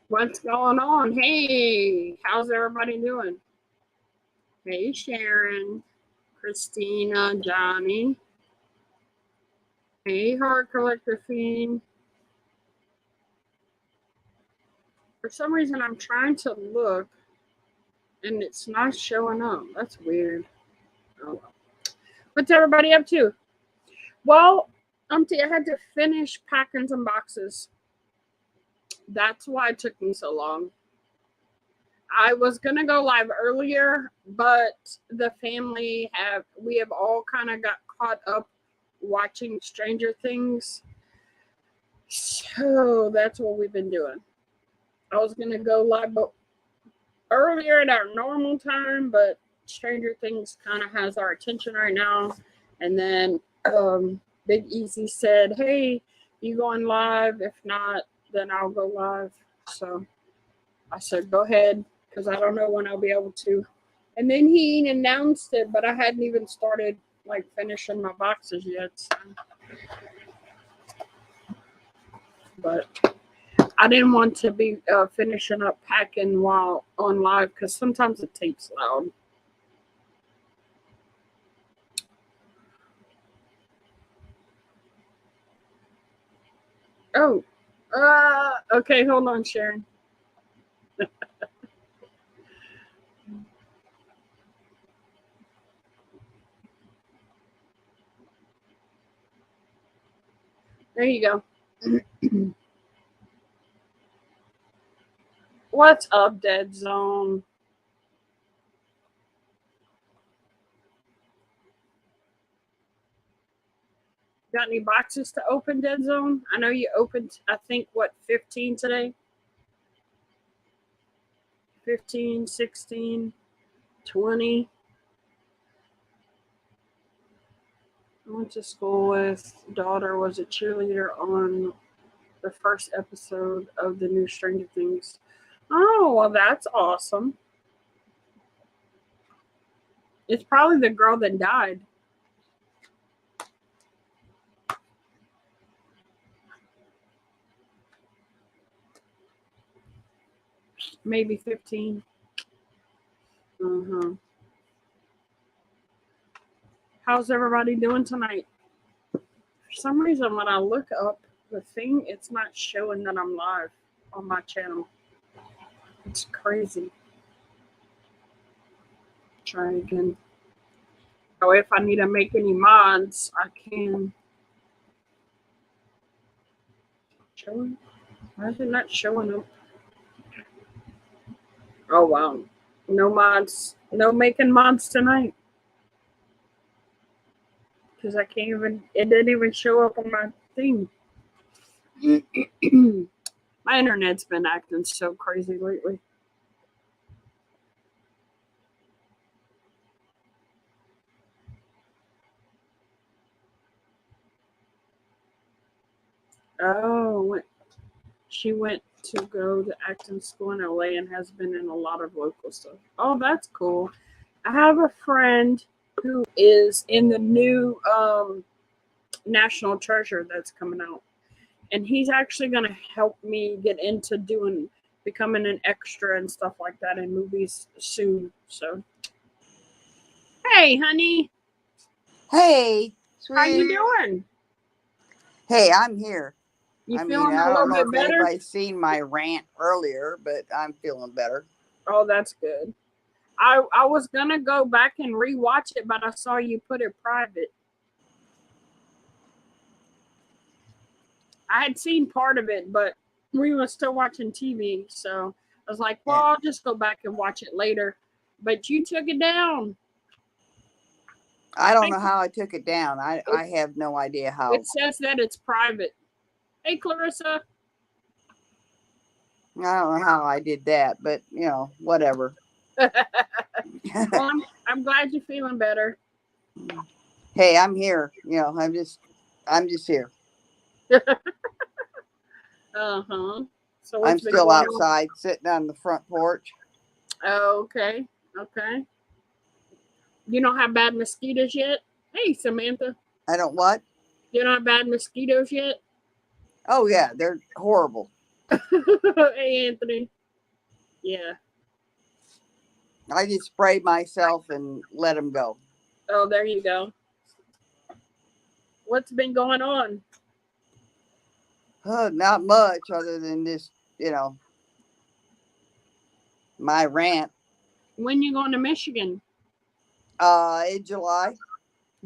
What's going on? Hey, how's everybody doing? Hey, Sharon, Christina, Johnny. Hey, Heart Collector Fiend. For some reason, I'm trying to look and it's not showing up. That's weird. Oh, well. What's everybody up to? Well, I had to finish packing some boxes. That's why it took me so long. I was gonna go live earlier, but the family we have all kind of got caught up watching Stranger Things. So that's what we've been doing. I was gonna go live earlier at our normal time, but Stranger Things kind of has our attention right now. And then Big Easy said, "Hey, you going live? If not, then I'll go live." So I said, "Go ahead," because I don't know when I'll be able to. And then he announced it, but I hadn't even started like finishing my boxes yet. So. But I didn't want to be finishing up packing while on live because sometimes the tape's loud. Oh, okay, hold on, Sharon. There you go. What's up, Dead Zone? Got any boxes to open, Dead Zone? I know you opened, I think, what, 15 today? 15, 16, 20. I went to school with daughter, was a cheerleader on the first episode of the new Stranger Things. Oh, well, that's awesome. It's probably the girl that died. Maybe 15. Uh-huh. How's everybody doing tonight? For some reason, when I look up the thing, it's not showing that I'm live on my channel. It's crazy. Try again. Oh, if I need to make any mods, I can. Showing? Why is it not showing up? Oh, wow. No mods. No making mods tonight. Because I can't even, it didn't even show up on my thing. My internet's been acting so crazy lately. Oh, she went to go to acting school in LA and has been in a lot of local stuff. Oh, that's cool. I have a friend who is in the new National Treasure that's coming out. And he's actually going to help me get into becoming an extra and stuff like that in movies soon. So, hey, honey. Hey, sweet. How you doing? Hey, I'm here. You feeling a little bit better? I don't know if anybody's seen my rant earlier, but I'm feeling better. Oh, that's good. I was going to go back and rewatch it, but I saw you put it private. I had seen part of it, but we were still watching TV. So I was like, well, I'll just go back and watch it later. But you took it down. I don't know how I took it down. I have no idea how. It says that it's private. Hey, Clarissa. I don't know how I did that, but, whatever. Well, I'm glad you're feeling better. Hey, I'm here. I'm just here. Uh-huh. So I'm still outside sitting on the front porch. Oh, okay. Okay. You don't have bad mosquitoes yet? Hey, Samantha. I don't what? You don't have bad mosquitoes yet? Oh, yeah. They're horrible. Hey, Anthony. Yeah. I just spray myself and let them go. Oh, there you go. What's been going on? Not much other than this, my rant. When you going to Michigan? In July.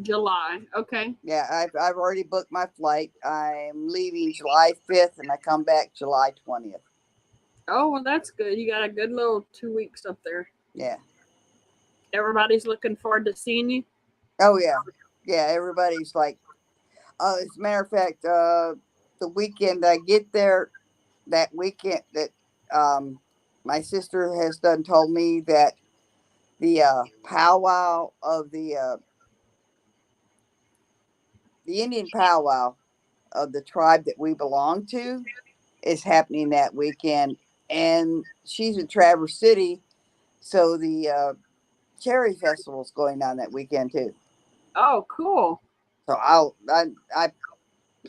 July. Okay. Yeah, I've already booked my flight. I'm leaving July 5th and I come back July 20th. Oh, well, that's good. You got a good little 2 weeks up there. Yeah. Everybody's looking forward to seeing you. Oh yeah. Yeah, everybody's like, as a matter of fact, the weekend I get there, that weekend that my sister has done told me that the powwow of the Indian powwow of the tribe that we belong to is happening that weekend, and she's in Traverse City, so the Cherry Festival is going on that weekend too. Oh, cool. So I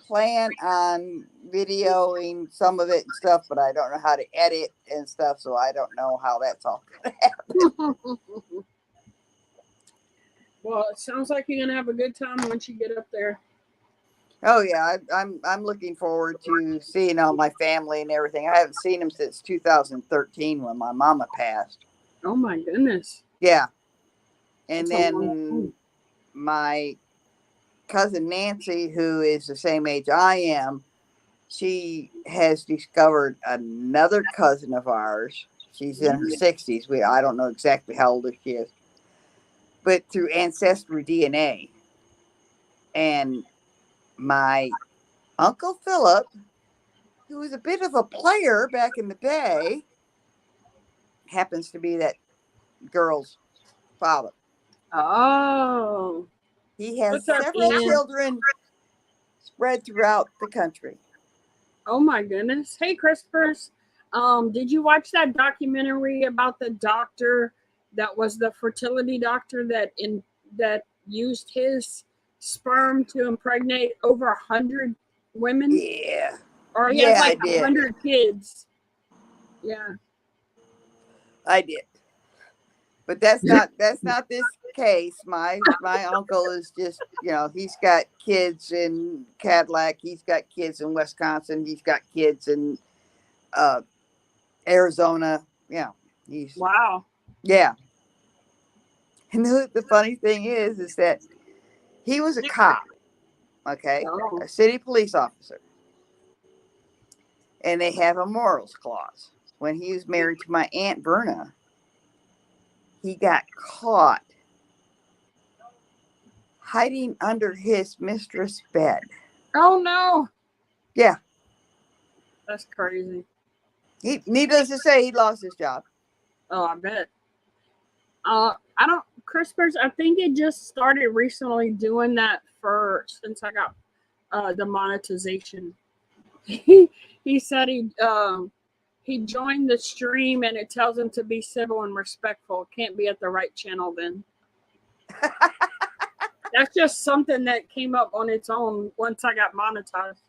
plan on videoing some of it and stuff, but I don't know how to edit and stuff, so I don't know how that's all gonna happen. Well, it sounds like you're gonna have a good time once you get up there. Oh yeah, I'm looking forward to seeing all my family and everything. I haven't seen them since 2013 when my mama passed. Oh my goodness. Yeah, and That's a long then time. my cousin Nancy, who is the same age I am, she has discovered another cousin of ours. She's in her 60s. I don't know exactly how old she is, but through ancestry DNA. And my Uncle Philip, who was a bit of a player back in the day, happens to be that girl's father. Oh. He has What's up, several Ian? children spread throughout the country. Oh my goodness. Hey, Crispers. Did you watch that documentary about the doctor that was the fertility doctor that used his sperm to impregnate over 100 women? Yeah. Or he has Yeah, I like did. 100 kids. Yeah. I did. But that's not this case. My uncle is just, he's got kids in Cadillac, he's got kids in Wisconsin, he's got kids in Arizona. Yeah. Wow. Yeah. And the funny thing is that he was a cop, okay? Oh. A city police officer. And they have a morals clause. When he was married to my Aunt Verna, he got caught hiding under his mistress' bed. Oh no. Yeah. That's crazy. Needless to say, he lost his job. Oh, I bet. I don't, Crispers, I think it just started recently doing that since I got the monetization. He said he joined the stream and it tells him to be civil and respectful. Can't be at the right channel then. That's just something that came up on its own once I got monetized.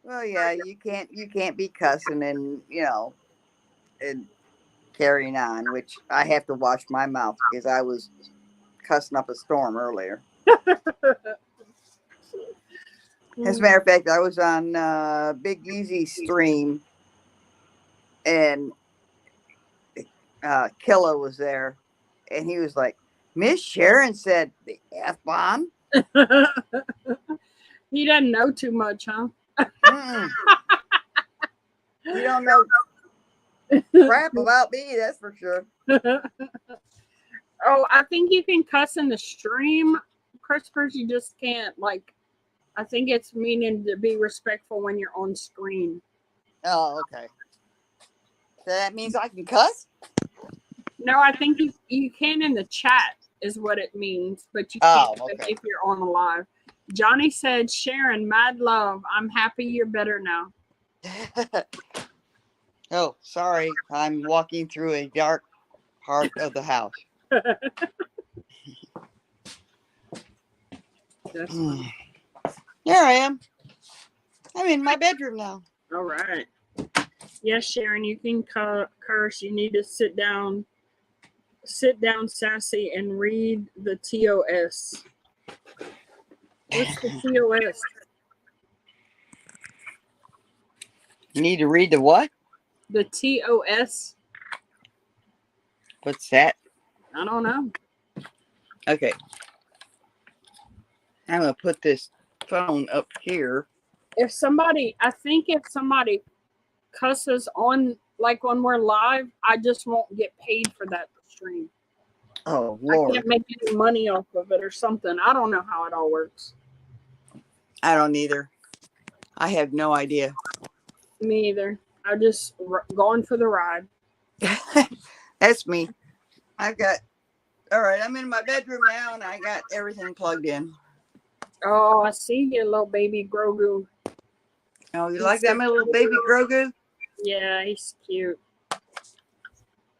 Well, yeah, you can't be cussing and carrying on, which I have to watch my mouth because I was cussing up a storm earlier. As a matter of fact, I was on Big Easy's stream and Killa was there, and he was like, "Miss Sharon said the F-bomb." He doesn't know too much, huh? You don't know crap about me, that's for sure. Oh, I think you can cuss in the stream, Crispers. You just can't, I think it's meaning to be respectful when you're on screen. Oh, okay. So that means I can cuss? No, I think you can in the chat is what it means, but you can't if you're on live. Johnny said, Sharon, mad love. I'm happy you're better now. Oh, sorry. I'm walking through a dark part of the house. Here I am. I'm in my bedroom now. All right. Yes, Sharon, you can curse. You need to sit down, sassy, and read the TOS. What's the TOS? You need to read the what? The TOS? What's that? I don't know. Okay. I'm going to put this phone up here. I think if somebody cusses on, like when we're live, I just won't get paid for that stream. Oh, Lord. I can't make any money off of it or something. I don't know how it all works. I don't either. I have no idea. Me either. I'm just going for the ride. That's me. All right, I'm in my bedroom now and I got everything plugged in. Oh, I see you, little baby Grogu. Oh, you like that, my little baby Grogu? Yeah, he's cute.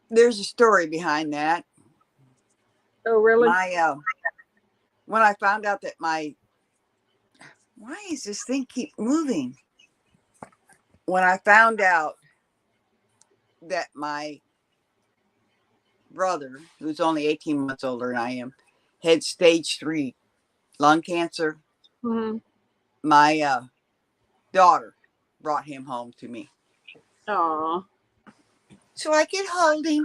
There's a story behind that. Oh, really? When I found out that why does this thing keep moving? When I found out that my brother, who's only 18 months older than I am, had stage 3 lung cancer, my daughter brought him home to me. Aw. So I could hold him.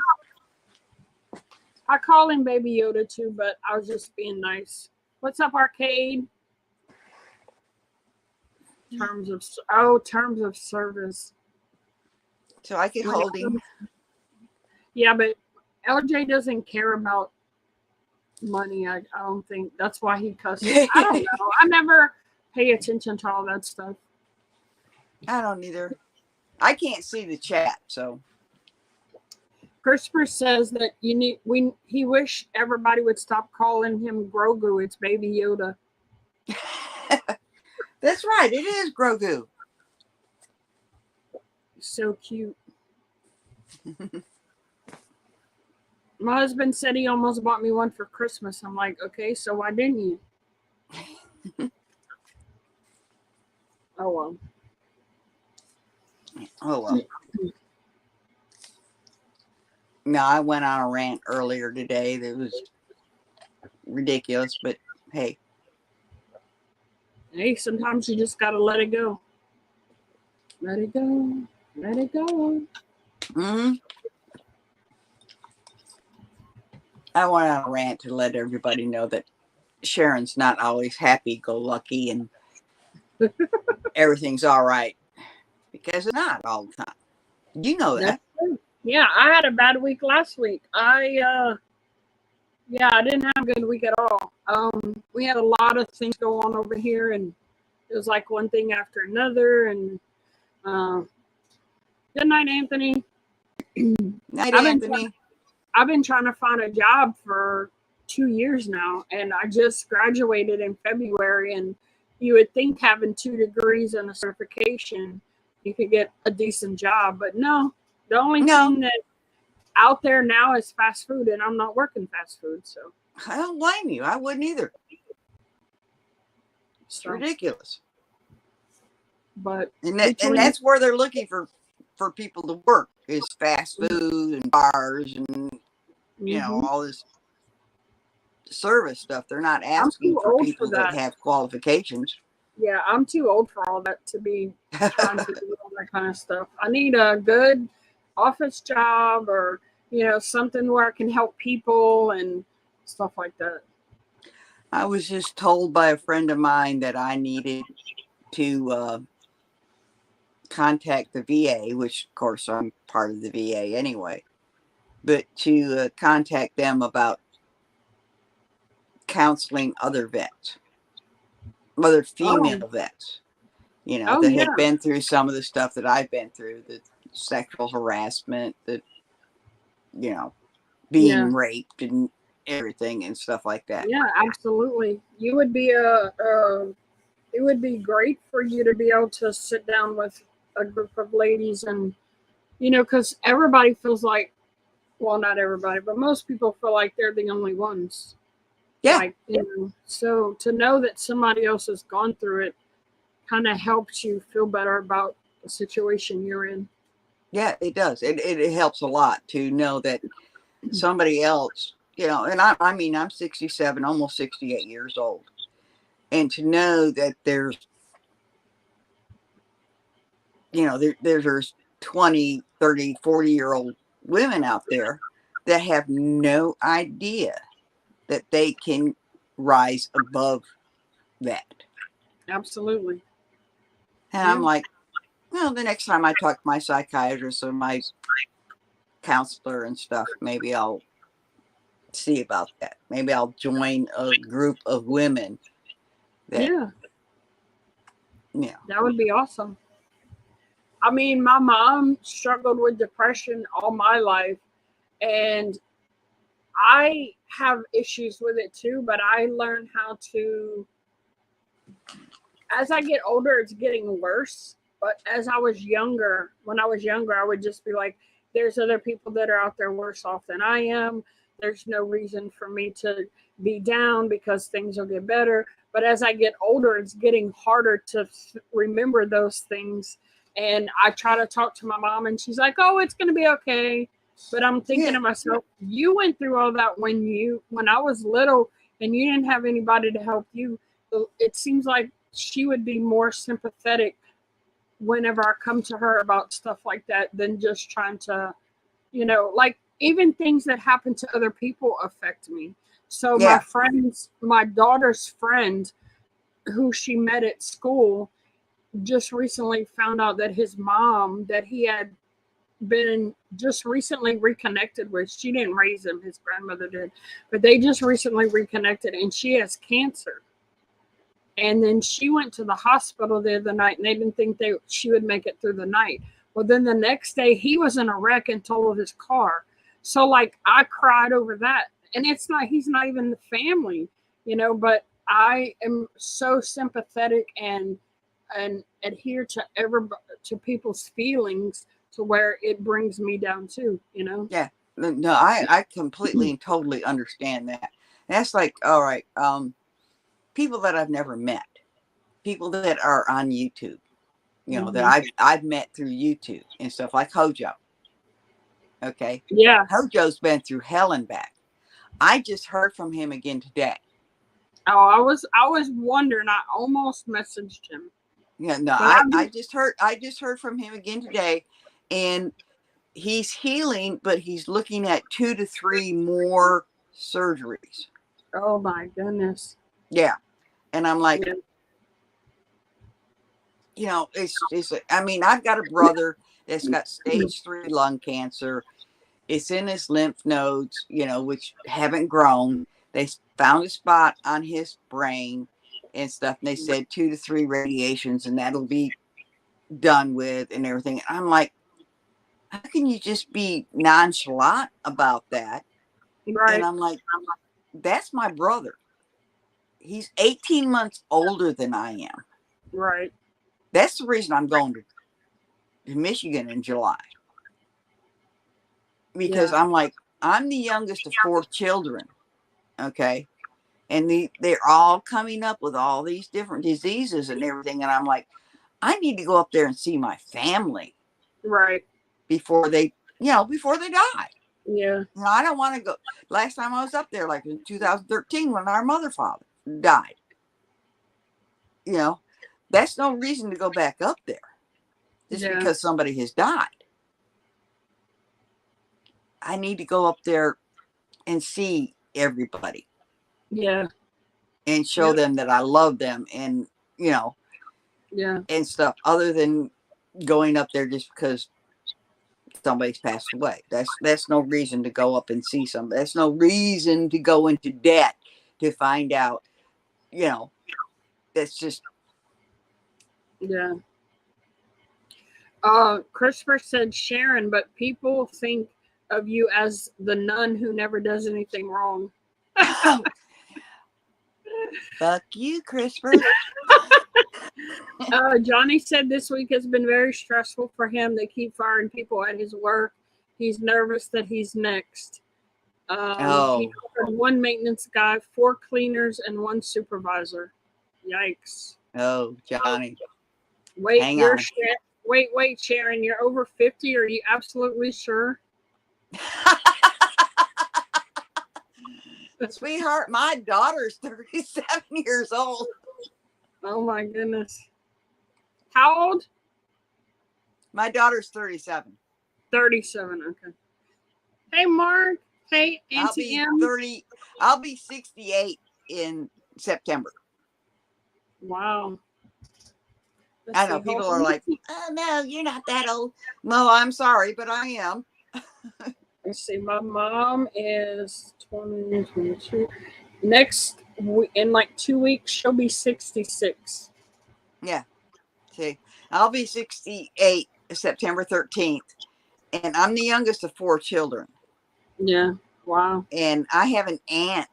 I call him Baby Yoda too, but I was just being nice. What's up, Arcade? Terms of service. So I could hold him. Yeah, but LJ doesn't care about money. I don't think that's why he cusses. I don't know. I never pay attention to all that stuff. I don't either. I can't see the chat, so. Christopher says that he wish everybody would stop calling him Grogu. It's Baby Yoda. That's right. It is Grogu. So cute. My husband said he almost bought me one for Christmas. I'm like, okay, so why didn't you? Oh, well. Oh, well. No, I went on a rant earlier today that was ridiculous, but hey. Hey, sometimes you just got to let it go. Let it go. Let it go. Mm-hmm. I went on a rant to let everybody know that Sharon's not always happy-go-lucky and everything's all right, because it's not all the time. You know that. Yeah, I had a bad week last week. I didn't have a good week at all. We had a lot of things go on over here, and it was like one thing after another. And good night, Anthony. Night, Anthony. I've been trying to find a job for 2 years now, and I just graduated in February. And you would think having 2 degrees and a certification, you could get a decent job, but no. The only thing that out there now is fast food, and I'm not working fast food, so I don't blame you. I wouldn't either. It's ridiculous. But and that's where they're looking for people to work, is fast food and bars and you know, all this service stuff. They're not asking for people that have qualifications. Yeah, I'm too old for all that to be trying to do all that kind of stuff. I need a good office job, or something where I can help people and stuff like that. I was just told by a friend of mine that I needed to contact the VA, which of course I'm part of the VA anyway, but to contact them about counseling other vets, other female vets, that had been through some of the stuff that I've been through, the sexual harassment, the being raped and everything and stuff like that. Yeah, absolutely. It would be great for you to be able to sit down with a group of ladies, and because everybody feels like, well, not everybody, but most people feel like they're the only ones. Yeah. So to know that somebody else has gone through it kind of helps you feel better about the situation you're in. Yeah, it does. It helps a lot to know that somebody else, you know, and I mean, I'm 67, almost 68 years old. And to know that there's, you know, there's 20, 30, 40-year-old women out there that have no idea that they can rise above that. Absolutely. And I'm like, well, the next time I talk to my psychiatrist or my counselor and stuff, maybe I'll see about that. Maybe I'll join a group of women that, yeah, that would be awesome. I mean, my mom struggled with depression all my life, and I have issues with it too, but I learned how to, as I get older, it's getting worse. But as I was younger, when I was younger, I would just be like, there's other people that are out there worse off than I am. There's no reason for me to be down because things will get better. But as I get older, it's getting harder to remember those things. And I try to talk to my mom, and she's like, oh, it's going to be okay. But I'm thinking to myself, you went through all that when I was little, and you didn't have anybody to help you. So it seems like she would be more sympathetic whenever I come to her about stuff like that than just trying to, like even things that happen to other people affect me. So my daughter's friend who she met at school just recently found out that his mom that he had been just recently reconnected with, she didn't raise him, his grandmother did, but they just recently reconnected, and she has cancer. And then she went to the hospital the other night, and they didn't think she would make it through the night. Well, then the next day he was in a wreck and totaled his car. So like I cried over that, and he's not even the family, but I am so sympathetic and adhere to people's feelings to where it brings me down too, Yeah, no, I completely and totally understand that. That's like, all right, people that I've never met, people that are on YouTube, that I've met through YouTube and stuff, like Hojo. Okay. Yeah. Hojo's been through hell and back. I just heard from him again today. Oh, I was wondering. I almost messaged him. Yeah, no, I just heard from him again today, and he's healing, but he's looking at 2 to 3 more surgeries. Oh my goodness. Yeah. And I'm like, it's I mean, I've got a brother that's got stage 3 lung cancer. It's in his lymph nodes, which haven't grown. They found a spot on his brain and stuff. And they said 2 to 3 radiations and that'll be done with and everything. And I'm like, how can you just be nonchalant about that? Right. And I'm like, that's my brother. He's 18 months older than I am. Right. That's the reason I'm going to Michigan in July. Because I'm like, I'm the youngest of 4 children. Okay. And they're all coming up with all these different diseases and everything. And I'm like, I need to go up there and see my family. Right. Before they die. Yeah. I don't want to go. Last time I was up there, like in 2013, when our father died. That's no reason to go back up there. Just because somebody has died. I need to go up there and see everybody. Yeah. And show them that I love them and, and stuff, other than going up there just because somebody's passed away. That's no reason to go up and see somebody. That's no reason to go into debt to find out, that's just. Yeah. Christopher said Sharon, but people think of you as the nun who never does anything wrong. Fuck you, Christopher. Johnny said this week has been very stressful for him. They keep firing people at his work. He's nervous that he's next. He hired 1 maintenance guy, 4 cleaners, and 1 supervisor. Yikes. Oh, Johnny. Wait, Wait, Sharon, you're over 50. Are you absolutely sure? Sweetheart, my daughter's 37 years old. Oh my goodness. How old? My daughter's 37. 37. Okay. Hey, Mark. Hey, I'll Auntie be M. 30. I'll be 68 in September. Wow. Let's I know see. Hold people are on. like, "Oh no, you're not that old." Well, I'm sorry, but I am. Let's see. My mom is 2022. In like 2 weeks, she'll be 66. Yeah. See, I'll be 68 September 13th, and I'm the youngest of 4 children. Yeah. Wow. And I have an aunt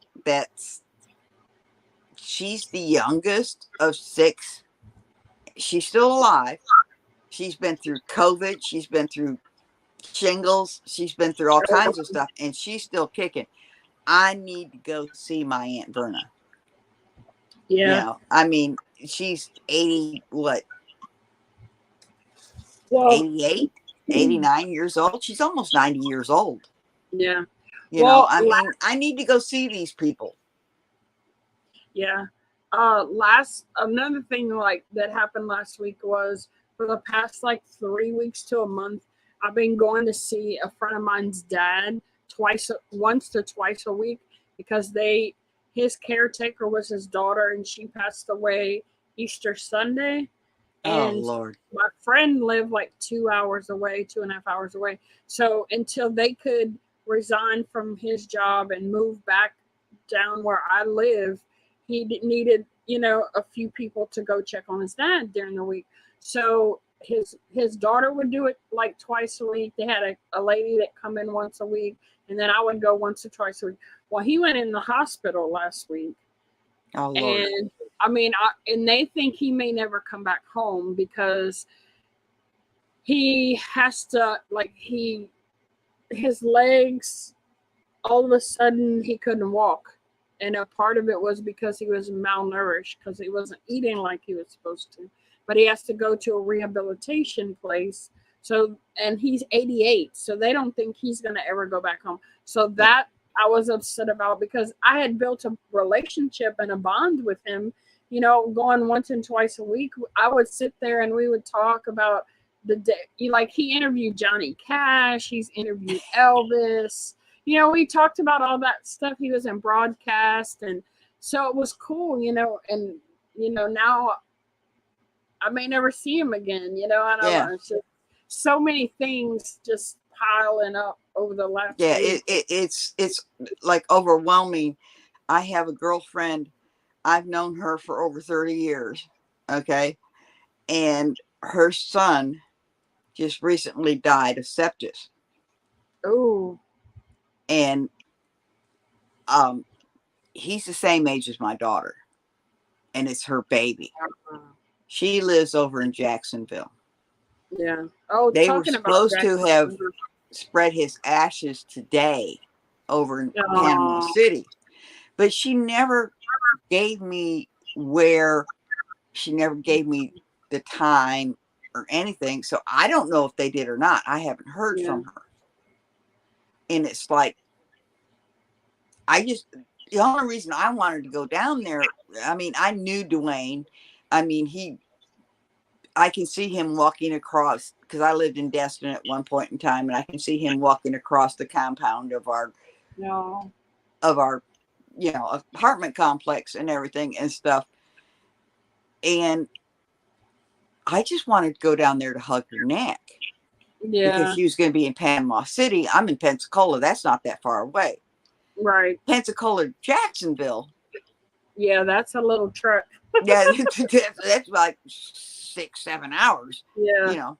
she's the youngest of 6. She's still alive. She's been through COVID. She's been through shingles. She's been through all kinds of stuff, and she's still kicking. I need to go see my Aunt Verna. Yeah. I mean, she's 80, what, Well, 88, 89 years old. She's almost 90 years old. yeah. I mean, I need to go see these people. Yeah. Another thing like that happened last week was for the past like 3 weeks to a month, I've been going to see a friend of mine's dad once to twice a week because his caretaker was his daughter and she passed away Easter Sunday. Oh, And Lord. my friend lived like 2 hours away, 2.5 hours away. So until they could resign from his job and move back down where I live, he needed, a few people to go check on his dad during the week. So his daughter would do it like twice a week. They had a lady that come in once a week, and then I would go once or twice a week. Well, he went in the hospital last week. Oh, Lord. And I mean, and they think he may never come back home because he has to, his legs, all of a sudden he couldn't walk. And a part of it was because he was malnourished because he wasn't eating like he was supposed to. But he has to go to a rehabilitation place. So, and he's 88. So they don't think he's going to ever go back home. So that I was upset about because I had built a relationship and a bond with him, going once and twice a week. I would sit there and we would talk about the day. Like he interviewed Johnny Cash. He's interviewed Elvis. We talked about all that stuff. He was in broadcast. And so it was cool, and, now I may never see him again, I don't know. It's just so many things just piling up over the last week. It's like overwhelming. I have a girlfriend. I've known her for over 30 years. Okay. And her son just recently died of sepsis. Oh. And he's the same age as my daughter. And it's her baby. She lives over in Jacksonville. Yeah. Oh, they were supposed to have spread his ashes today over in Panama City, but she never gave me she never gave me the time or anything. So I don't know if they did or not. I haven't heard from her. And it's like, the only reason I wanted to go down there, I mean, I knew Dwayne. I mean, I can see him walking across, because I lived in Destin at one point in time, and I can see him walking across the compound of our apartment complex and everything and stuff. And I just wanted to go down there to hug her neck. Yeah. Because she was going to be in Panama City. I'm in Pensacola. That's not that far away. Right. Pensacola, Jacksonville. Yeah, that's a little trek. Yeah, that's like 6-7 hours. Yeah.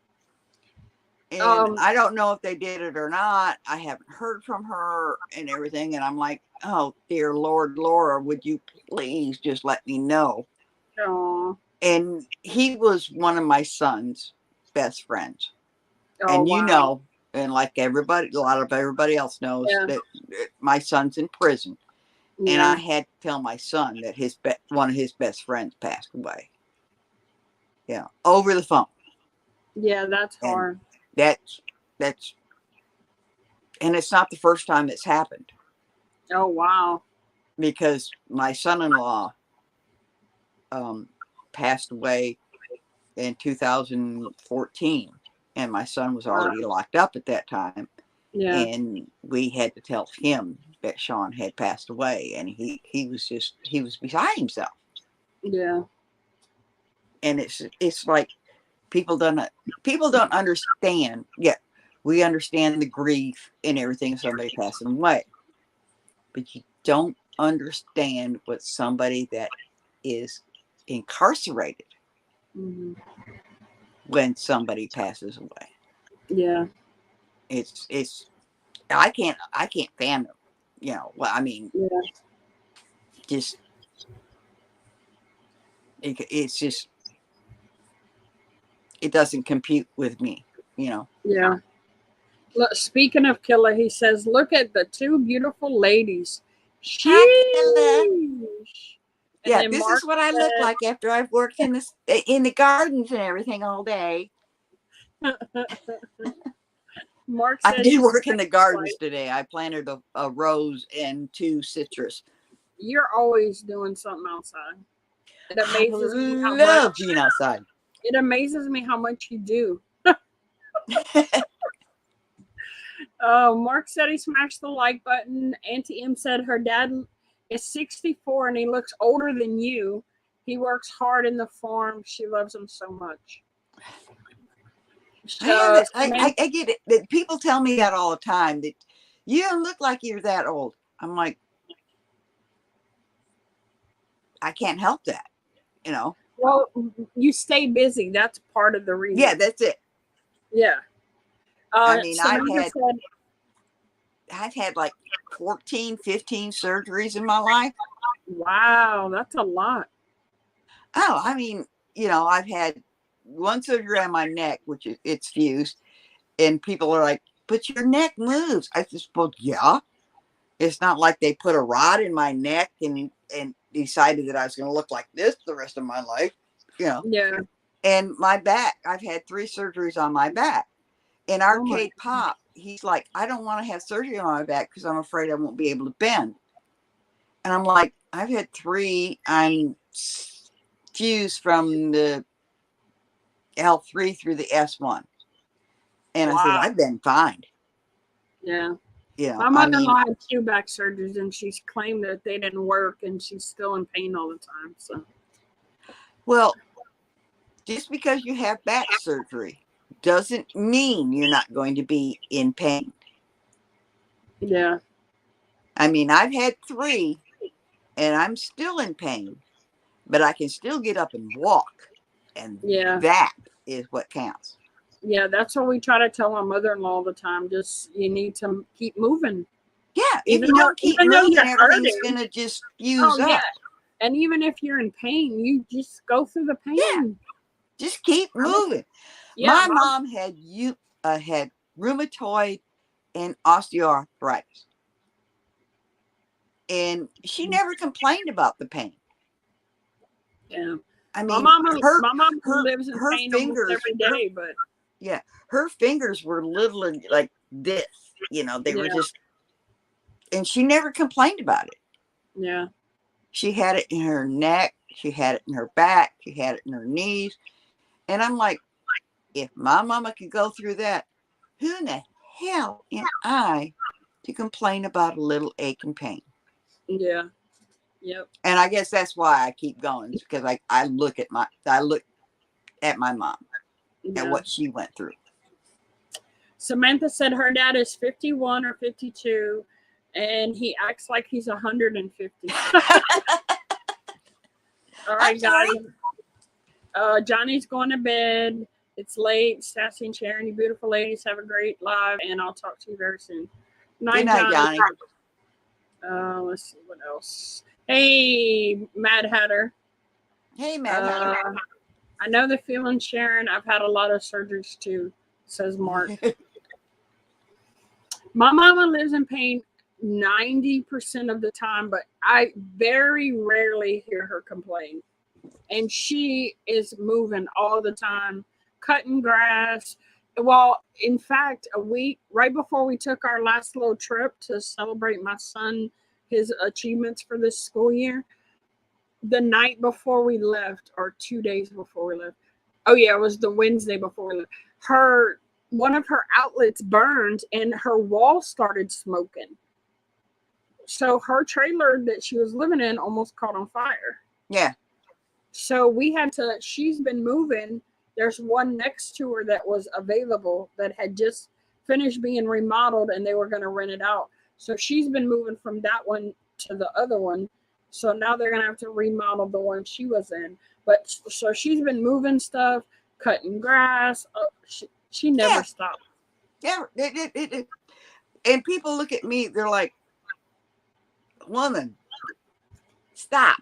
And I don't know if they did it or not. I haven't heard from her and everything. And I'm like, oh, dear Lord, Laura, would you please just let me know? Aww. And he was one of my son's best friends. Oh, and wow. And like a lot of everybody else knows that my son's in prison. Yeah. And I had to tell my son that one of his best friends passed away. Yeah, over the phone. Yeah, that's And hard. that's, and it's not the first time it's happened, Oh, wow. because my son-in-law passed away in 2014, and my son was Wow. already locked up at that time. Yeah. And we had to tell him that Sean had passed away, and he was beside himself. Yeah. And it's like people don't understand. Yeah, we understand the grief and everything of somebody passing away, but you don't understand what somebody that is incarcerated Mm-hmm. when somebody passes away. Yeah. It's I can't fathom, well, I mean, Yeah. just it's just, it doesn't compute with me, Yeah. Look, speaking of Killa, he says, "Look at the two beautiful ladies." Sheesh. Hi, Killa. And Yeah, then this Mark is what I look like after I've worked in the gardens and everything all day. Mark I said, did work in the gardens today. I planted a rose and 2 citrus. "You're always doing something outside." It I amazes me how love much. being outside. It amazes me how much you do. Mark said he smashed the like button. Auntie M said her dad is 64 and he looks older than you. He works hard in the farm. She loves him so much. I get it. That people tell me that all the time, that you don't look like you're that old. I'm like, I can't help that, Well, you stay busy. That's part of the reason. Yeah, that's it. Yeah. I mean, Samantha said, I've had like 14, 15 surgeries in my life. wow, that's a lot. Oh, I mean, I've had one surgery on my neck, which it's fused, and people are like, but your neck moves. I just, well, yeah. It's not like they put a rod in my neck and decided that I was going to look like this the rest of my life, Yeah. And my back, I've had 3 surgeries on my back. And Arcade Pop, he's like, I don't want to have surgery on my back because I'm afraid I won't be able to bend. And I'm like, I've had 3. I'm fused from the L3 through the S1. And I said, I've been fine. Yeah. My mother-in-law had 2 back surgeries, and she's claimed that they didn't work, and she's still in pain all the time. So, well, just because you have back surgery doesn't mean you're not going to be in pain. Yeah. I mean, I've had 3, and I'm still in pain, but I can still get up and walk, and that is what counts. Yeah, that's what we try to tell my mother-in-law all the time. Just, you need to keep moving. Yeah, if you don't keep moving, everything's going to just fuse up. And even if you're in pain, you just go through the pain. Yeah. Just keep moving. Yeah, my mom had rheumatoid and osteoarthritis. And she never complained about the pain. Yeah. I mean, my mom lives in pain fingers, almost every day, but yeah, her fingers were little like this, they were just, and she never complained about it. Yeah. She had it in her neck, she had it in her back, she had it in her knees. And I'm like, if my mama could go through that, who in the hell am I to complain about a little ache and pain? Yeah. Yep. And I guess that's why I keep going, because I look at my mom and what she went through. Samantha said her dad is 51 or 52, and he acts like he's 150. All right, guys. Johnny's going to bed. It's late. Sassy and Sharon, you beautiful ladies, have a great live, and I'll talk to you very soon. Good night, Johnny. Let's see what else. Hey, Mad Hatter. Hey, Mad Hatter. I know the feeling, Sharon. I've had a lot of surgeries too, says Mark. My mama lives in pain 90% of the time, but I very rarely hear her complain. And she is moving all the time, cutting grass. Well, in fact, a week right before we took our last little trip to celebrate my son, his achievements for this school year, the night before we left, or 2 days before we left. Oh yeah, it was the Wednesday before we left. One of her outlets burned and her wall started smoking. So her trailer that she was living in almost caught on fire. Yeah. So she's been moving. There's one next to her that was available that had just finished being remodeled and they were going to rent it out. So she's been moving from that one to the other one. So now they're going to have to remodel the one she was in. But so she's been moving stuff, cutting grass. She never stopped. Yeah. And people look at me, they're like, woman, stop.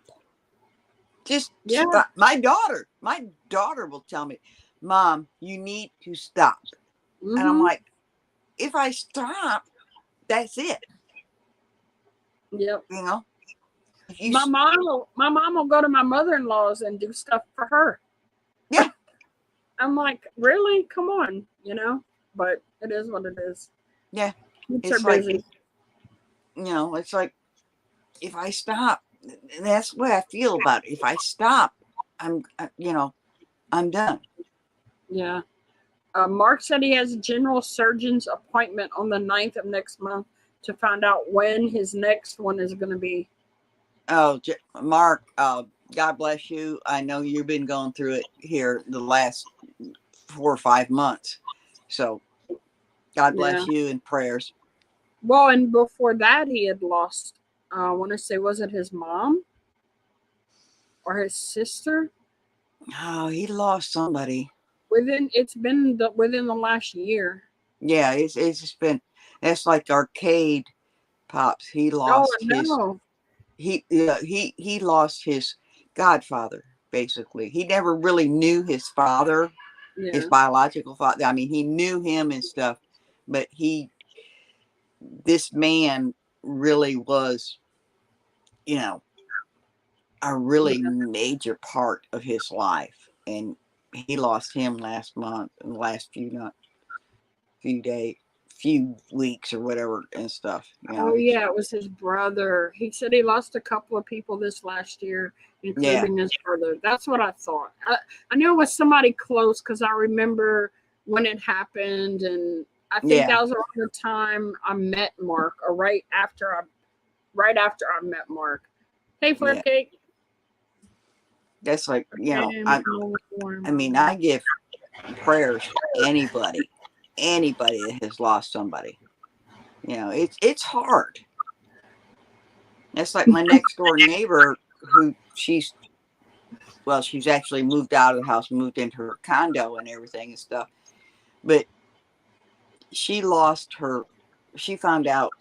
Just stop. My daughter will tell me, Mom, you need to stop. Mm-hmm. And I'm like, if I stop, that's it. Yep. You know? My mom will go to my mother-in-law's and do stuff for her. Yeah. I'm like, really? Come on, you know? But it is what it is. Yeah. It's her busy. You know, it's like, if I stop, that's the way I feel about it. If I stop, I'm done. Yeah. Mark said he has a general surgeon's appointment on the 9th of next month to find out when his next one is going to be. Oh, Mark, God bless you. I know you've been going through it here the last 4 or 5 months. So God bless you and prayers. Well, and before that, he had lost, I want to say, was it his mom or his sister? Oh, he lost somebody. It's been within the last year. Yeah, it's just been, that's like Arcade Pops. He lost he lost his godfather, basically. He never really knew his father, his biological father. I mean, he knew him and stuff, but this man really was, you know, a really major part of his life. And he lost him last month, in the last few weeks or whatever and stuff. You know, it was his brother. He said he lost a couple of people this last year, including his brother. That's what I thought. I knew it was somebody close because I remember when it happened, and I think that was around the time I met Mark, or right after I met Mark. Hey, Flip Cake. That's like, you know, I mean, I give prayers to anybody that has lost somebody. You know, it's hard. That's like my next door neighbor, who she's actually moved out of the house, moved into her condo and everything and stuff. But she found out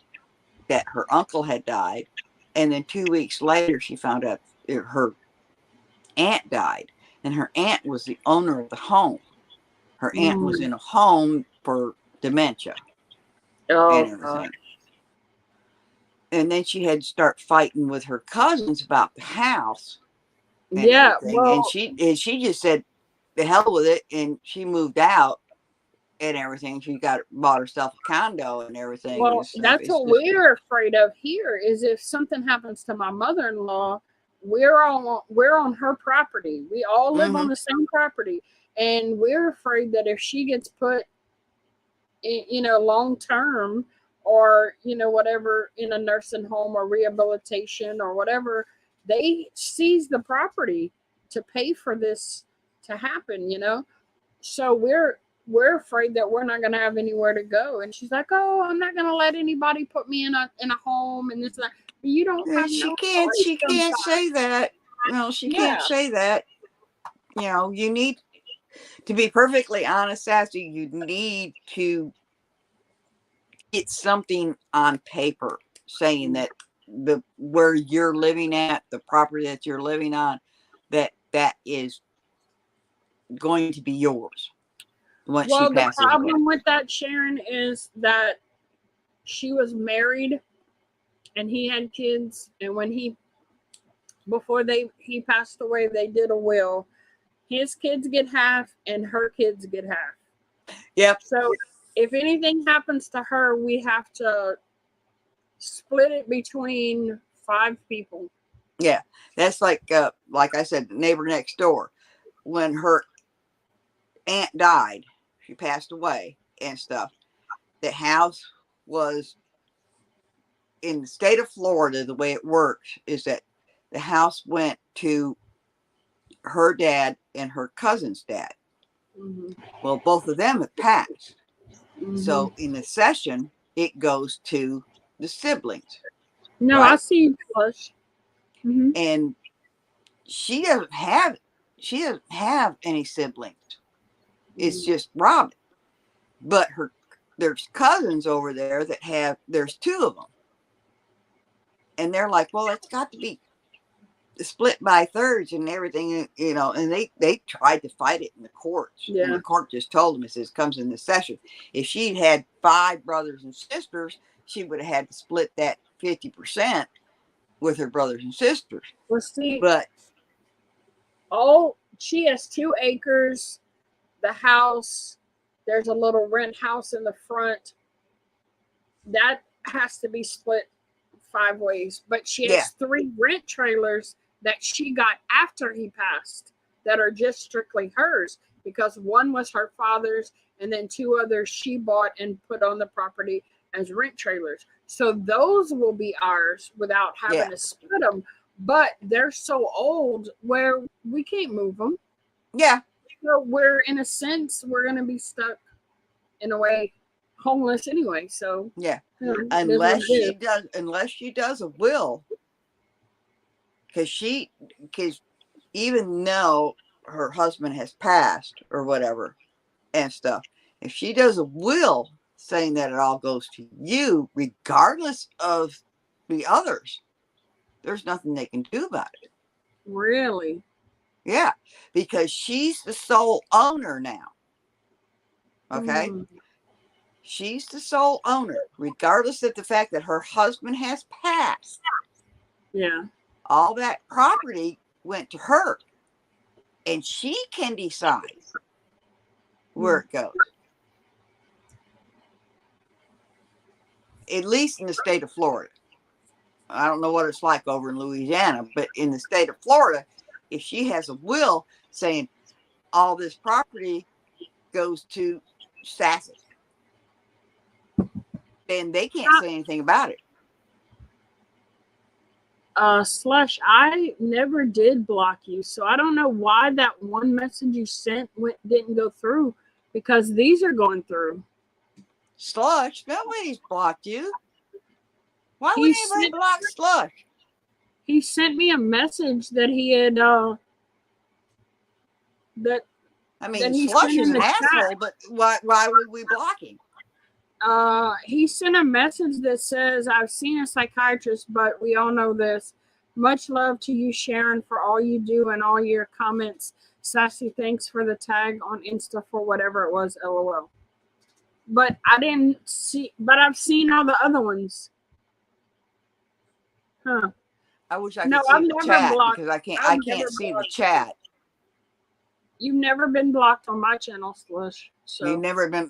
that her uncle had died. And then 2 weeks later, she found out her aunt died. And her aunt was the owner of the home. Her aunt was in a home for dementia and everything. And then she had to start fighting with her cousins about the house. And she just said, the hell with it. And she moved out and everything. She bought herself a condo and everything. Well, that's what we're afraid of here, is if something happens to my mother-in-law, we're on her property. We all live on the same property. And we're afraid that if she gets put in, long term, or, whatever, in a nursing home or rehabilitation or whatever, they seize the property to pay for this to happen, So we're afraid that we're not going to have anywhere to go. And she's like, "Oh, I'm not going to let anybody put me in a home and this and that." You don't have she can't say that. No, she can't say that. You know, you need to be perfectly honest, Sassy, you need to get something on paper saying that where you're living at, the property that you're living on, that is going to be yours. The problem with that, Sharon, is that she was married and he had kids, and when he passed away, they did a will. his kids get half and her kids get half. Yep. So if anything happens to her, we have to split it between 5 people. Yeah, that's like I said, the neighbor next door. When her aunt died, she passed away and stuff. The house was in the state of Florida. The way it works is that the house went to her dad and her cousin's dad. Mm-hmm. Well, both of them have passed. Mm-hmm. So in the session, it goes to the siblings. No, right? I see you, Flush. Mm-hmm. And she doesn't have any siblings. It's just Robin. But there's cousins over there that there's 2 of them. And they're like, well, it's got to be split by thirds and everything, and they tried to fight it in the courts. Yeah. And the court just told them, it says, comes in the session. If she'd had 5 brothers and sisters, she would have had to split that 50% with her brothers and sisters. Well, see, but she has 2 acres. The house, there's a little rent house in the front. That has to be split 5 ways. But she has 3 rent trailers that she got after he passed that are just strictly hers, because one was her father's and then 2 others she bought and put on the property as rent trailers. So those will be ours without having to split them. But they're so old where we can't move them. Yeah. So we're, in a sense, we're going to be stuck in a way homeless anyway. So yeah, unless she does a will, because even though her husband has passed or whatever and stuff, if she does a will saying that it all goes to you, regardless of the others, there's nothing they can do about it. Really? Yeah, because she's the sole owner now. Okay? She's the sole owner, regardless of the fact that her husband has passed. Yeah. All that property went to her. And she can decide where it goes. At least in the state of Florida. I don't know what it's like over in Louisiana, but in the state of Florida, if she has a will saying all this property goes to CISCO, then they can't say anything about it. Slush, I never did block you, so I don't know why that one message you sent didn't go through, because these are going through. Slush, nobody's blocked you. Why would anybody block Slush? He sent me a message that he had Slush is an asshole, but why would we block him? He sent a message that says, I've seen a psychiatrist, but we all know this. Much love to you, Sharon, for all you do and all your comments. Sassy, thanks for the tag on Insta for whatever it was, LOL. But I've seen all the other ones. Huh. I wish I could see the chat because I can't see the chat. You've never been blocked on my channel, Slush. So you've never been,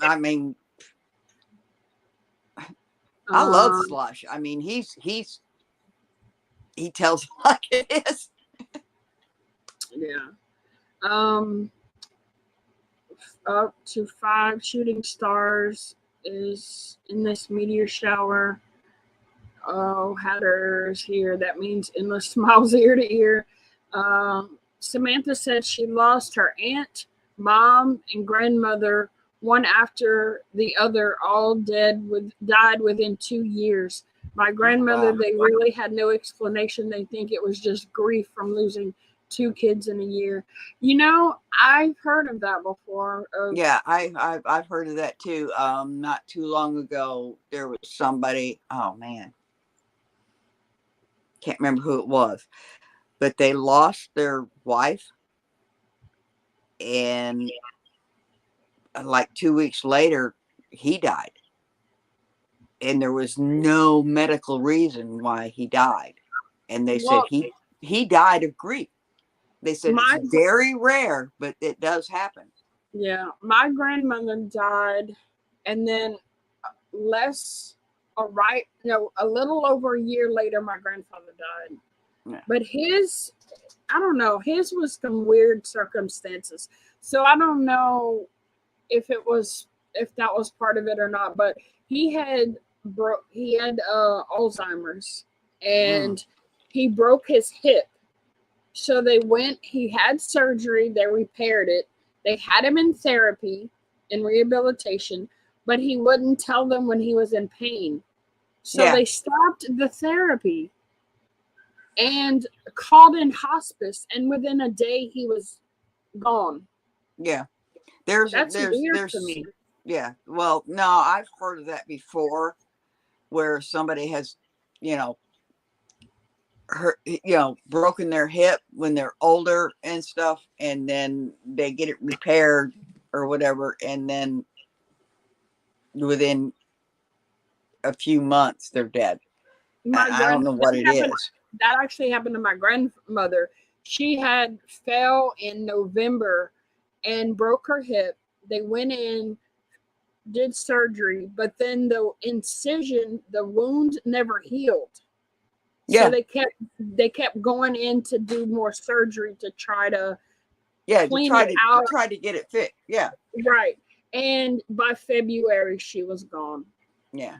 I love Slush. He tells like it is. Yeah. Up to 5 shooting stars is in this meteor shower. Oh, Hatter's here. That means endless smiles ear to ear. Samantha said she lost her aunt, mom, and grandmother, one after the other, all died within 2 years. My grandmother, they really had no explanation. They think it was just grief from losing 2 kids in a year. I've heard of that before. Yeah, I've heard of that too. Not too long ago, there was somebody. Oh man, can't remember who it was, but they lost their wife, and like 2 weeks later, he died. And there was no medical reason why he died. And they said he died of grief. They said My it's very rare, but it does happen. Yeah, my grandmother died, and then a little over a year later, my grandfather died. Yeah. But I don't know, his was some weird circumstances. So I don't know if that was part of it or not. But he had Alzheimer's, and he broke his hip. So he had surgery, they repaired it. They had him in therapy, in rehabilitation, but he wouldn't tell them when he was in pain. So they stopped the therapy and called in hospice, and within a day he was gone. Yeah. That's weird to me. Yeah. Well, no, I've heard of that before, where somebody has, broken their hip when they're older and stuff, and then they get it repaired or whatever, and then within a few months they're dead. I don't know what it is. That actually happened to my grandmother. She had fell in November and broke her hip. They went in, did surgery, but then the wound never healed. Yeah. So they kept going in to do more surgery to try to clean it out. To try to get it fit. Yeah. Right. And by February she was gone. Yeah.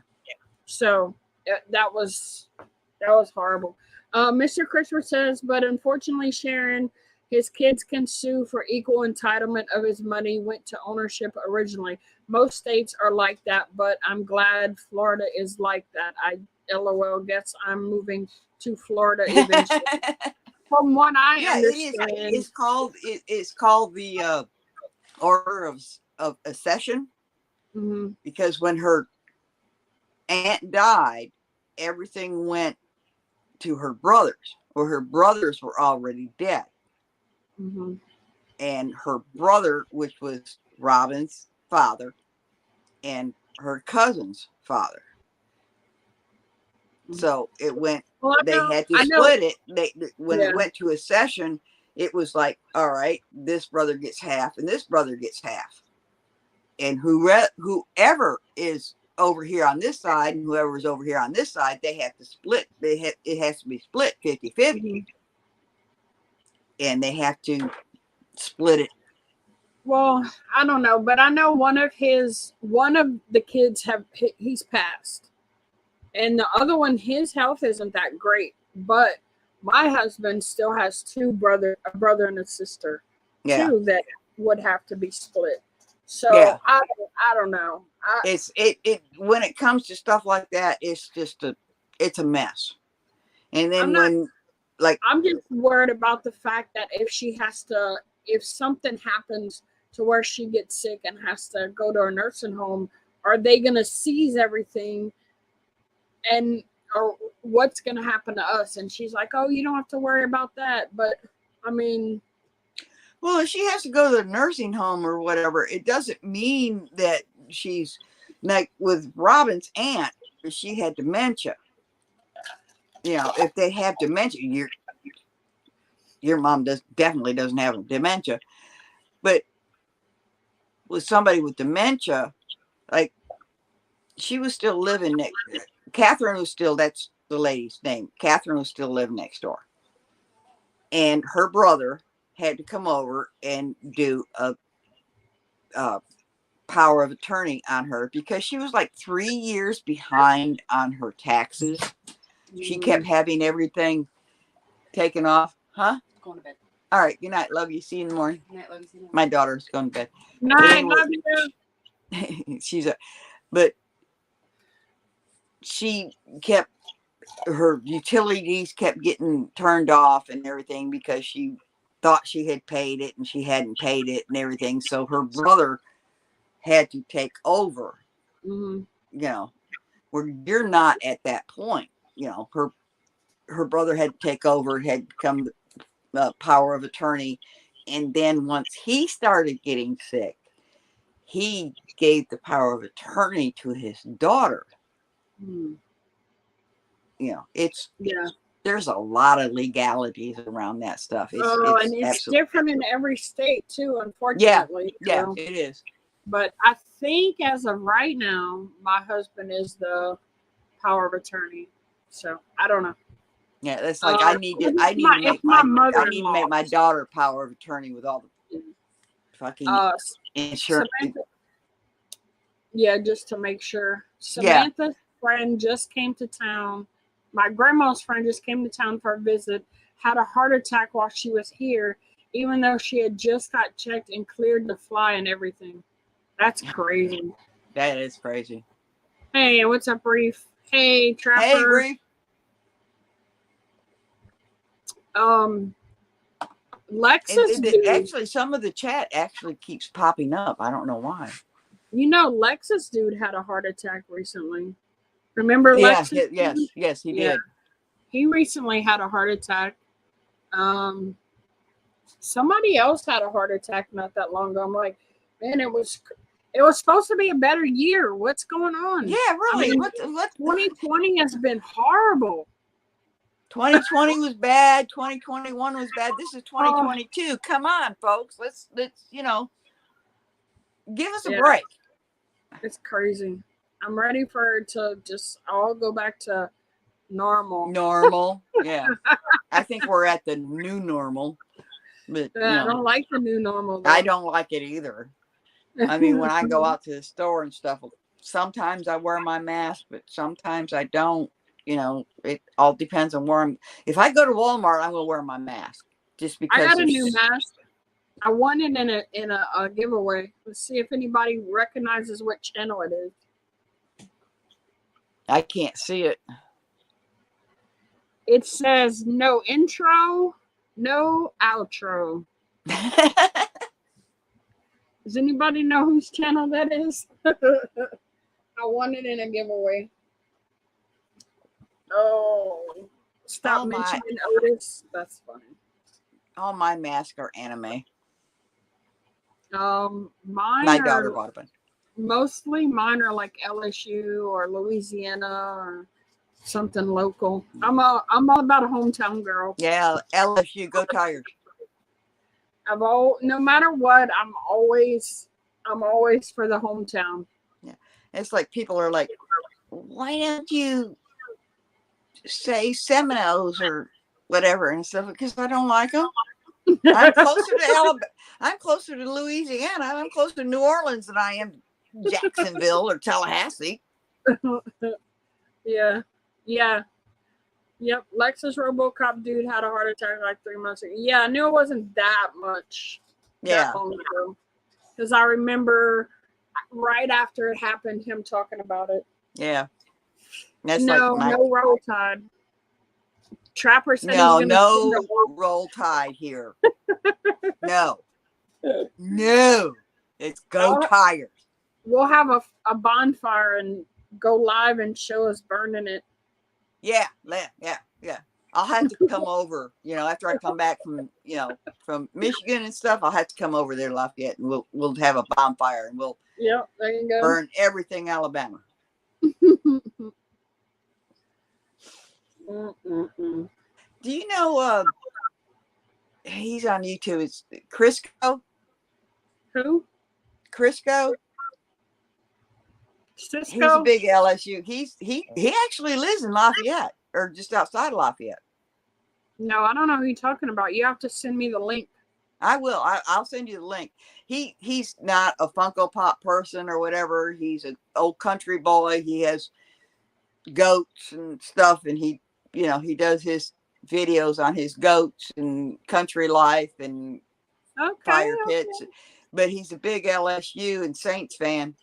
So that was horrible. Mr. Christopher says, but unfortunately, Sharon, his kids can sue for equal entitlement of his money went to ownership originally. Most states are like that, but I'm glad Florida is like that. I LOL guess I'm moving to Florida eventually. From what I understand, it's called the order of accession, because when her aunt died, everything went to her brothers, or her brothers were already dead. And her brother, which was Robin's father, and her cousin's father. So it went. They had to split it. When it went to accession, it was like, all right, this brother gets half, and this brother gets half, and whoever is over here on this side and whoever is over here on this side, they have to split. It has to be split 50-50, and they have to split it. Well, I don't know, but I know one of the kids he's passed, and the other one, his health isn't that great. But my husband still has a brother and a sister, too, that would have to be split. So I don't know. It's when it comes to stuff like that, it's just it's a mess. And then I'm just worried about the fact that if something happens to where she gets sick and has to go to a nursing home, are they going to seize everything, or what's going to happen to us? And she's like, oh, you don't have to worry about that. But I mean, well, if she has to go to the nursing home or whatever, it doesn't mean that she's like with Robin's aunt, she had dementia. If they have dementia, your mom definitely doesn't have dementia. But with somebody with dementia, like she was still living next. Catherine was still, that's the lady's name. Catherine was still living next door. And her brother had to come over and do a power of attorney on her because she was like 3 years behind on her taxes. She kept having everything taken off. Huh? Going to bed. All right. Good night. Love you. See you in the morning. Good night. Love you. See you in the morning. My daughter's going to bed. Night. Anyway, love you. But she kept, her utilities kept getting turned off and everything because she thought she had paid it and she hadn't paid it and everything. So her brother had to take over, where you're not at that point. Her brother had to take over, had become the power of attorney. And then once he started getting sick, he gave the power of attorney to his daughter. It's there's a lot of legalities around that stuff. And it's different in every state too, yeah, unfortunately. yeah, So, it is. but I think as of right now, my husband is the power of attorney. So I don't know. Yeah, that's like I need to make my daughter power of attorney with all the fucking insurance. Yeah, just to make sure. Samantha's friend just came to town. My grandma's friend just came to town for a visit. Had a heart attack while she was here, even though she had just got checked and cleared to fly and everything. That's crazy. That is crazy. Hey, what's up, Reef? Hey, Trapper. Hey, Reef. Lexus actually, some of the chat actually keeps popping up. I don't know why. You know, Lexus dude had a heart attack recently. Remember Lexus? Yes, he did. He recently had a heart attack. Somebody else had a heart attack not that long ago. I'm like, man, it was supposed to be a better year. What's going on? Yeah, really. I mean, what 2020 has been horrible. 2020 was bad. 2021 was bad. This is 2022. Come on, folks. Let's give us a break. It's crazy. I'm ready for it to just all go back to normal. Normal. Yeah. I think we're at the new normal. But I don't like the new normal, though. I don't like it either. I mean, when I go out to the store and stuff, sometimes I wear my mask, but sometimes I don't. You know, it all depends on where I'm. If I go to Walmart, I'm gonna wear my mask just because. I got a new mask. I won it in a giveaway. Let's see if anybody recognizes what channel it is. I can't see it. It says no intro, no outro. Does anybody know whose channel that is? I won it in a giveaway. Oh, stop mentioning Otis. That's funny. All my masks are anime. My daughter bought a bunch. Mostly mine are like LSU or Louisiana or something local. I'm all about a hometown girl. Yeah, LSU, go Tigers. No matter what, I'm always for the hometown. Yeah, it's like people are like, why don't you say Seminoles or whatever and stuff? Because I don't like them. I'm closer to Alabama. I'm closer to Louisiana. I'm closer to New Orleans than I am Jacksonville or Tallahassee. Yeah. Yep. Lexus RoboCop dude had a heart attack like 3 months ago. Yeah, I knew it wasn't that much. That long ago. Because I remember right after it happened, him talking about it. Yeah. That's no roll tide. Trapper said no roll tide here. No. It's go Tigers. We'll have a bonfire and go live and show us burning it. Yeah. I'll have to come over, after I come back from Michigan and stuff. I'll have to come over there to Lafayette and we'll have a bonfire and we'll there you go. Burn everything Alabama. Do you know he's on YouTube? It's CISCO. Who? CISCO. CISCO? He's a big LSU. He actually lives in Lafayette or just outside of Lafayette. No, I don't know who you're talking about. You have to send me the link. I will. I'll send you the link. He's not a Funko Pop person or whatever. He's an old country boy. He has goats and stuff, and he does his videos on his goats and country life and fire pits. But he's a big LSU and Saints fan.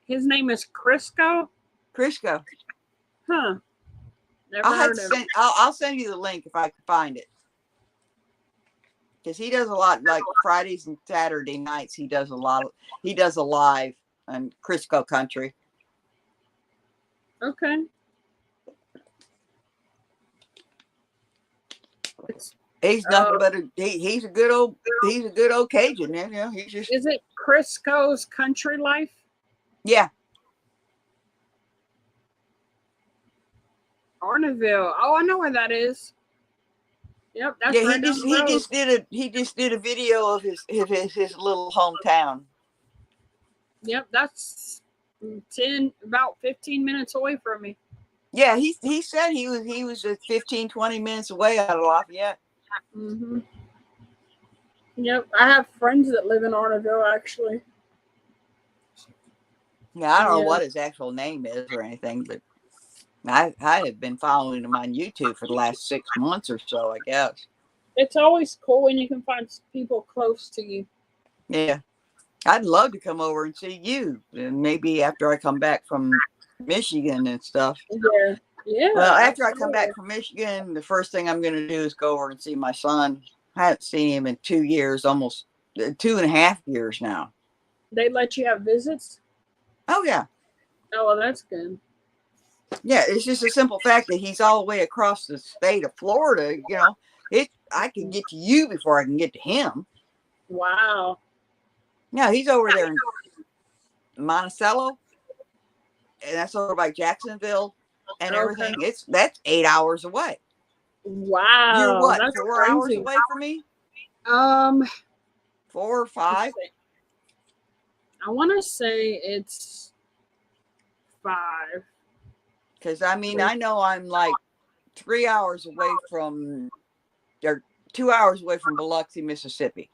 His name is CISCO? CISCO. Huh. Never heard of it. I'll send you the link if I can find it. Because he does a lot, like Fridays and Saturday nights. He does a live on CISCO Country. Okay. He's nothing but he's a good old Cajun. He's just. Is it CISCO's Country Life? Yeah. Arnaville. Oh, I know where that is. Yep, that's Yeah, right down the road. he just did a video of his little hometown. Yep, that's about 15 minutes away from me. Yeah, he said he was 15, 20 minutes away out of Lafayette. Mm-hmm. Yep, I have friends that live in Arnaville, actually. Yeah, I don't know Yeah, what his actual name is or anything, but I have been following him on YouTube for the last 6 months or so, I guess. it's always cool when you can find people close to you. Yeah, I'd love to come over and see you, and maybe after I come back from Michigan and stuff. Yeah, yeah, Well, after I come absolutely. back from Michigan, the first thing I'm going to do is go over and see my son. I haven't seen him in 2 years, almost 2.5 years now. They let you have visits? Oh, yeah. Oh, well, that's good. Yeah, it's just a simple fact that he's all the way across the state of Florida. I can get to you before I can get to him. Wow. Yeah, he's over there in Monticello, and that's over by Jacksonville and everything. Okay. That's 8 hours away. You're Wow, what, that's 4 hours crazy. away from me? Um, 4 or 5? I want to say it's 5. Because I mean, I know I'm like 3 hours away from, or 2 hours away from Biloxi, Mississippi.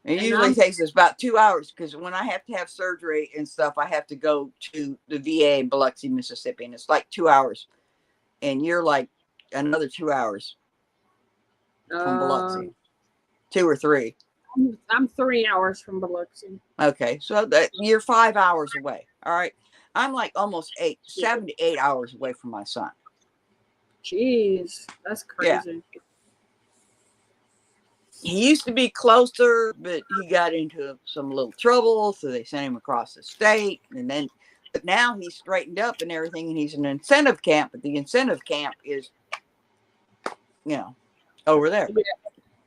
It And usually I'm takes us about 2 hours because when I have to have surgery and stuff, I have to go to the VA in Biloxi, Mississippi, and it's like 2 hours. And you're like another 2 hours from uh, Biloxi, 2 or 3. I'm 3 hours from Biloxi. Okay, so that you're 5 hours away. All right, I'm like almost 7 to 8 hours away from my son. Jeez, that's Yeah. crazy. He used to be closer, but he got into some little trouble, so they sent him across the state. But now he's straightened up and everything, and he's in an incentive camp. But the incentive camp is, over there. Yeah,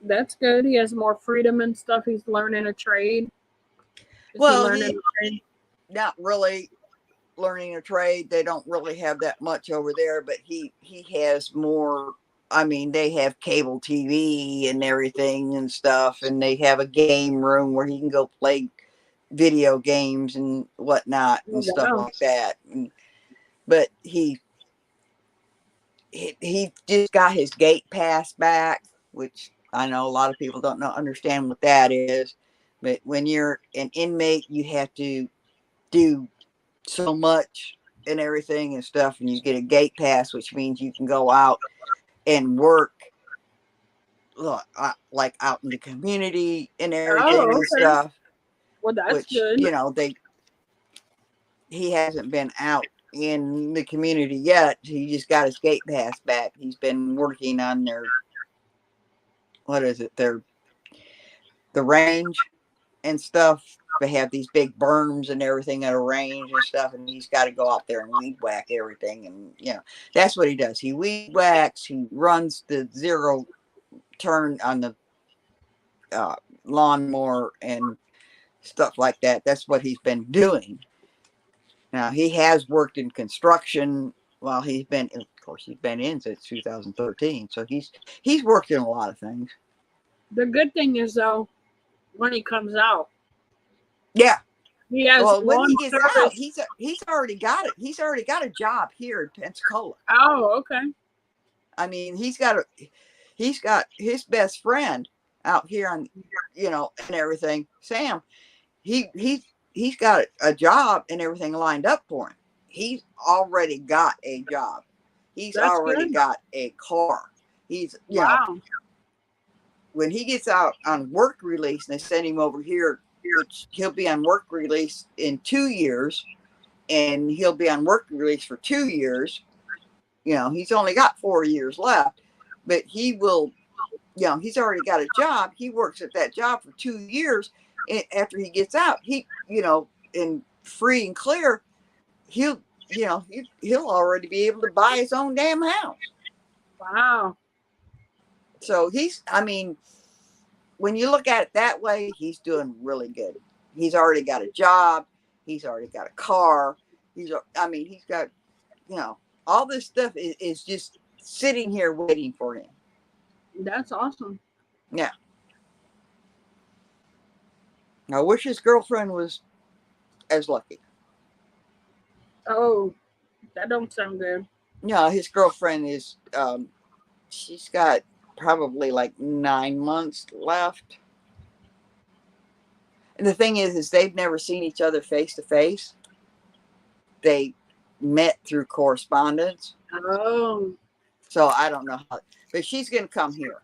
that's good. He has more freedom and stuff. He's learning a trade. Well, not really learning a trade. They don't really have that much over there, but he has more. I mean, they have cable TV and everything and stuff, and they have a game room where he can go play video games and whatnot and stuff Wow. like that. But he just got his gate pass back, which I know a lot of people don't understand what that is. But when you're an inmate, you have to do so much and everything and stuff, and you get a gate pass, which means you can go out and work like out in the community and everything and stuff. Well, that's Which good. He hasn't been out in the community yet. He just got his gate pass back. He's been working on the range and stuff. They have these big berms and everything at a range and stuff, and he's got to go out there and weed whack everything. And that's what he does. He weed whacks. He runs the 0 turn on the lawnmower and stuff like that. That's what he's been doing. Now he has worked in construction while he's been in since 2013. So he's worked in a lot of things. The good thing is though, when he comes out, yeah, he has when he gets out, service. he's already got it. He's already got a job here in Pensacola. Oh, okay. I mean, he's got his best friend out here on, and everything. Sam, he's got a job and everything lined up for him. He's already got a job. He's That's already good. got a car. He's, Wow. When he gets out on work release and they send him over here, which he'll be on work release in 2 years, and he'll be on work release for 2 years. He's only got 4 years left, but he will, he's already got a job. He works at that job for 2 years. And after he gets out, in free and clear, he'll already be able to buy his own damn house. Wow. So when you look at it that way, he's doing really good. He's already got a job. He's already got a car. He's got, All this stuff is just sitting here waiting for him. That's awesome. Yeah. I wish his girlfriend was as lucky. Oh, that don't sound good. Yeah, his girlfriend is, she's got probably like 9 months left. And the thing is they've never seen each other face to face. They met through correspondence. Oh. So I don't know how, but she's going to come here.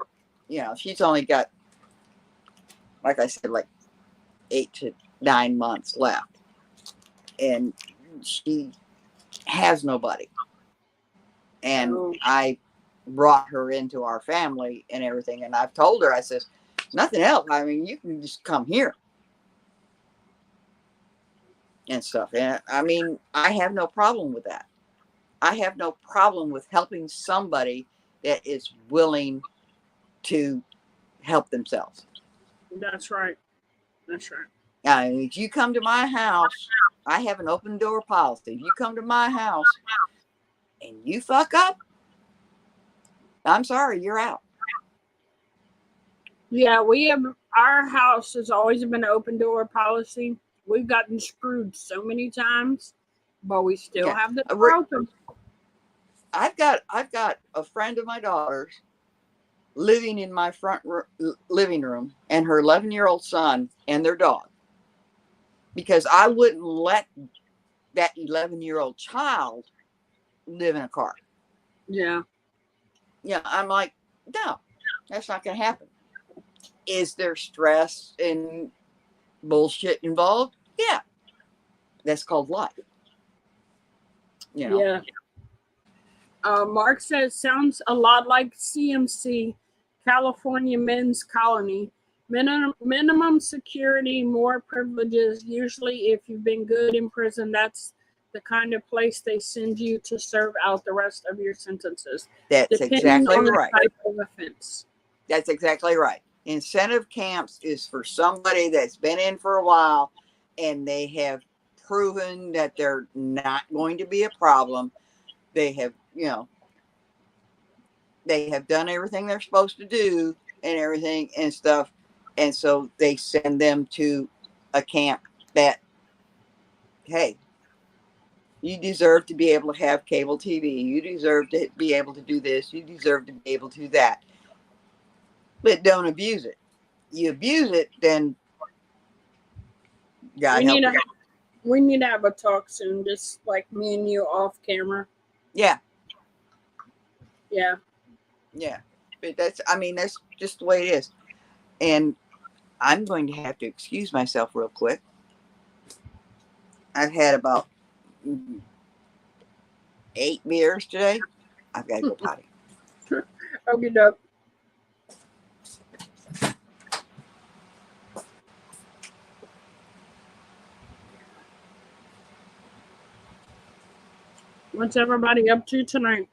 You know, she's only got, like I said, like 8 to 9 months left. And she has nobody. And I brought her into our family and everything. And I've told her, I says, nothing else. I mean, you can just come here and stuff. And I mean, I have no problem with that. I have no problem with helping somebody that is willing to help themselves. That's right. That's right. If you come to my house, I have an open door policy. If you come to my house and you fuck up, I'm sorry, you're out. Yeah, we have, our house has always been an open door policy. We've gotten screwed so many times, but we still have the door open. I've got a friend of my daughter's living in my living room, and her 11-year-old son and their dog, because I wouldn't let that 11-year-old child live in a car. Yeah. Yeah, I'm like, no, that's not going to happen. Is there stress and bullshit involved? Yeah. That's called life. You know? Yeah. Mark says, sounds a lot like CMC, California Men's Colony. Minimum security, more privileges. Usually, if you've been good in prison, that's the kind of place they send you to serve out the rest of your sentences. That's exactly right. The type of offense. That's exactly right. Incentive camps is for somebody that's been in for a while and they have proven that they're not going to be a problem. They have, you know, they have done everything they're supposed to do and everything and stuff. And so they send them to a camp that, hey, you deserve to be able to have cable TV. You deserve to be able to do this. You deserve to be able to do that. But don't abuse it. You abuse it, then God help you. We need to have a talk soon, just like me and you off camera. Yeah. Yeah. Yeah. But that's, I mean, that's just the way it is. And I'm going to have to excuse myself real quick. I've had about 8 beers today. I've got to go potty. Okay, dope. What's everybody up to tonight?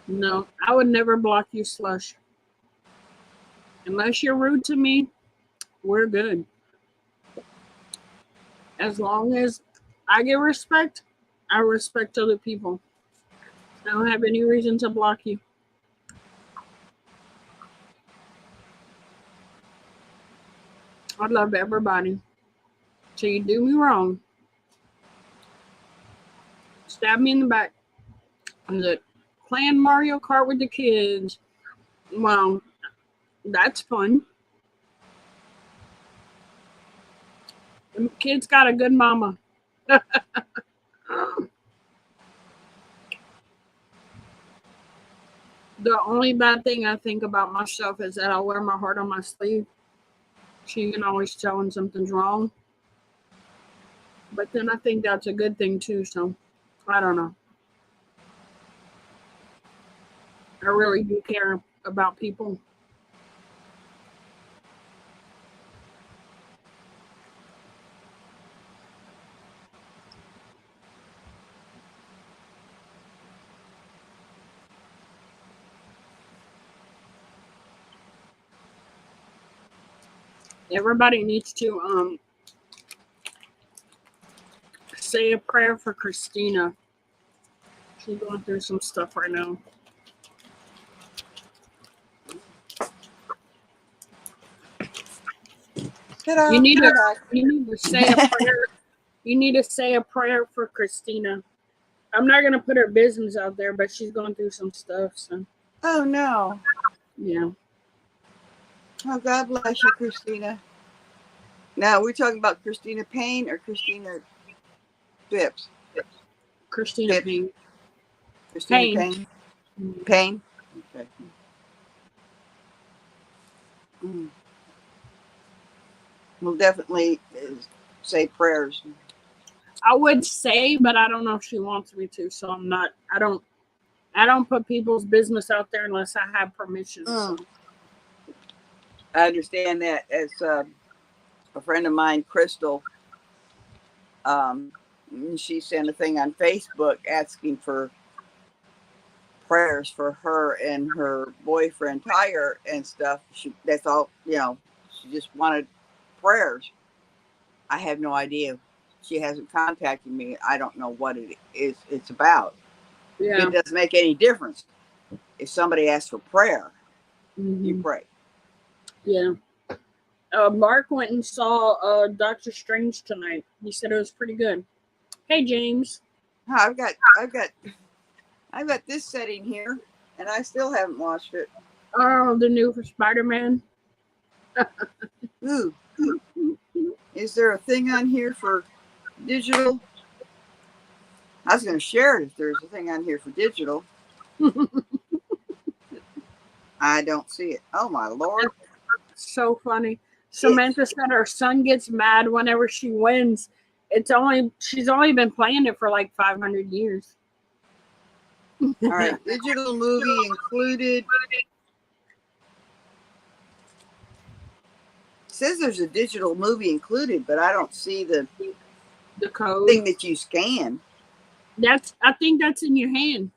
No, I would never block you, Slush. Unless you're rude to me, we're good. As long as I get respect, I respect other people. I don't have any reason to block you. I love everybody. So you do me wrong, stab me in the back. Is it playing Mario Kart with the kids? Well, that's fun. The kids got a good mama. The only bad thing I think about myself is that I wear my heart on my sleeve. She can always tell when something's wrong. But then I think that's a good thing too, so I don't know. I really do care about people. Everybody needs to say a prayer for Christina. She's going through some stuff right now. You need to say a prayer. You need to say a prayer for Christina. I'm not gonna put her business out there, but she's going through some stuff. So. Oh no. Yeah. Oh, God bless you, Christina. Now we're talking about Christina Payne or Christina Phipps. Christina Phipps. Payne. Christina Payne. Payne. Okay. We'll definitely say prayers. I would say, but I don't know if she wants me to, so I'm not. I don't put people's business out there unless I have permission. So. I understand that. As a friend of mine, Crystal, she sent a thing on Facebook asking for prayers for her and her boyfriend Tyre and stuff. That's all, she just wanted prayers. I have no idea. She hasn't contacted me. I don't know what it's about. Yeah. It doesn't make any difference. If somebody asks for prayer, you pray. Yeah. Mark went and saw Doctor Strange tonight. He said it was pretty good. Hey, James. I've got this setting here, and I still haven't watched it. Oh, the new for Spider-Man. Ooh. Is there a thing on here for digital? I was going to share it if there's a thing on here for digital. I don't see it. Oh, my Lord. So funny. Samantha said her son gets mad whenever she wins. She's only been playing it for like 500 years. All right. Digital movie included. It says there's a digital movie included, but I don't see the code thing that you scan. I think that's in your hand.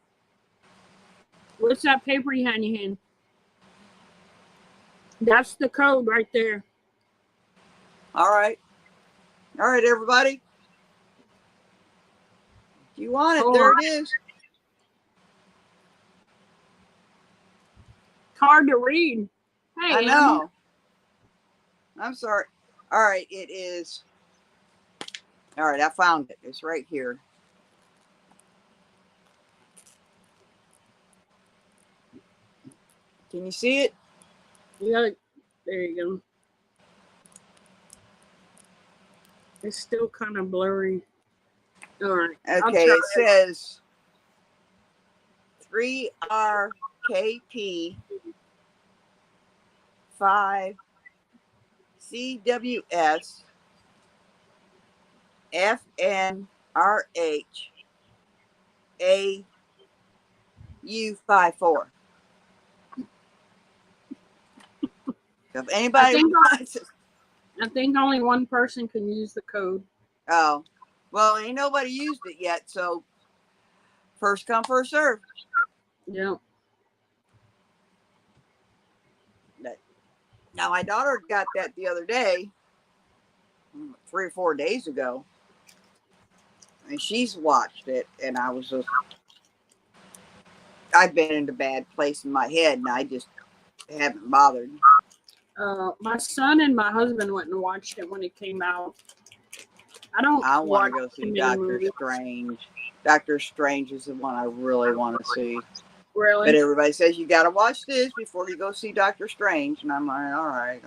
What's that paper you have in your hand? That's the code right there. All right, everybody. If you want it, there it is. It's hard to read. Hey, I know. I'm sorry. All right, it is. All right, I found it. It's right here. Can you see it? Yeah, there you go. It's still kind of blurry. All right. Okay, it says 3RKP 5 CWS FNRH AU54. If anybody wants it. I think only one person can use the code. Oh, well, ain't nobody used it yet, so first come, first serve. Yeah. Now, my daughter got that the other day, 3 or 4 days ago, and she's watched it, and I've been in a bad place in my head, and I just haven't bothered. My son and my husband went and watched it when it came out. I want to go see Doctor Strange. Doctor Strange is the one I really want to see. Really? But everybody says you got to watch this before you go see Doctor Strange, and I'm like, all right.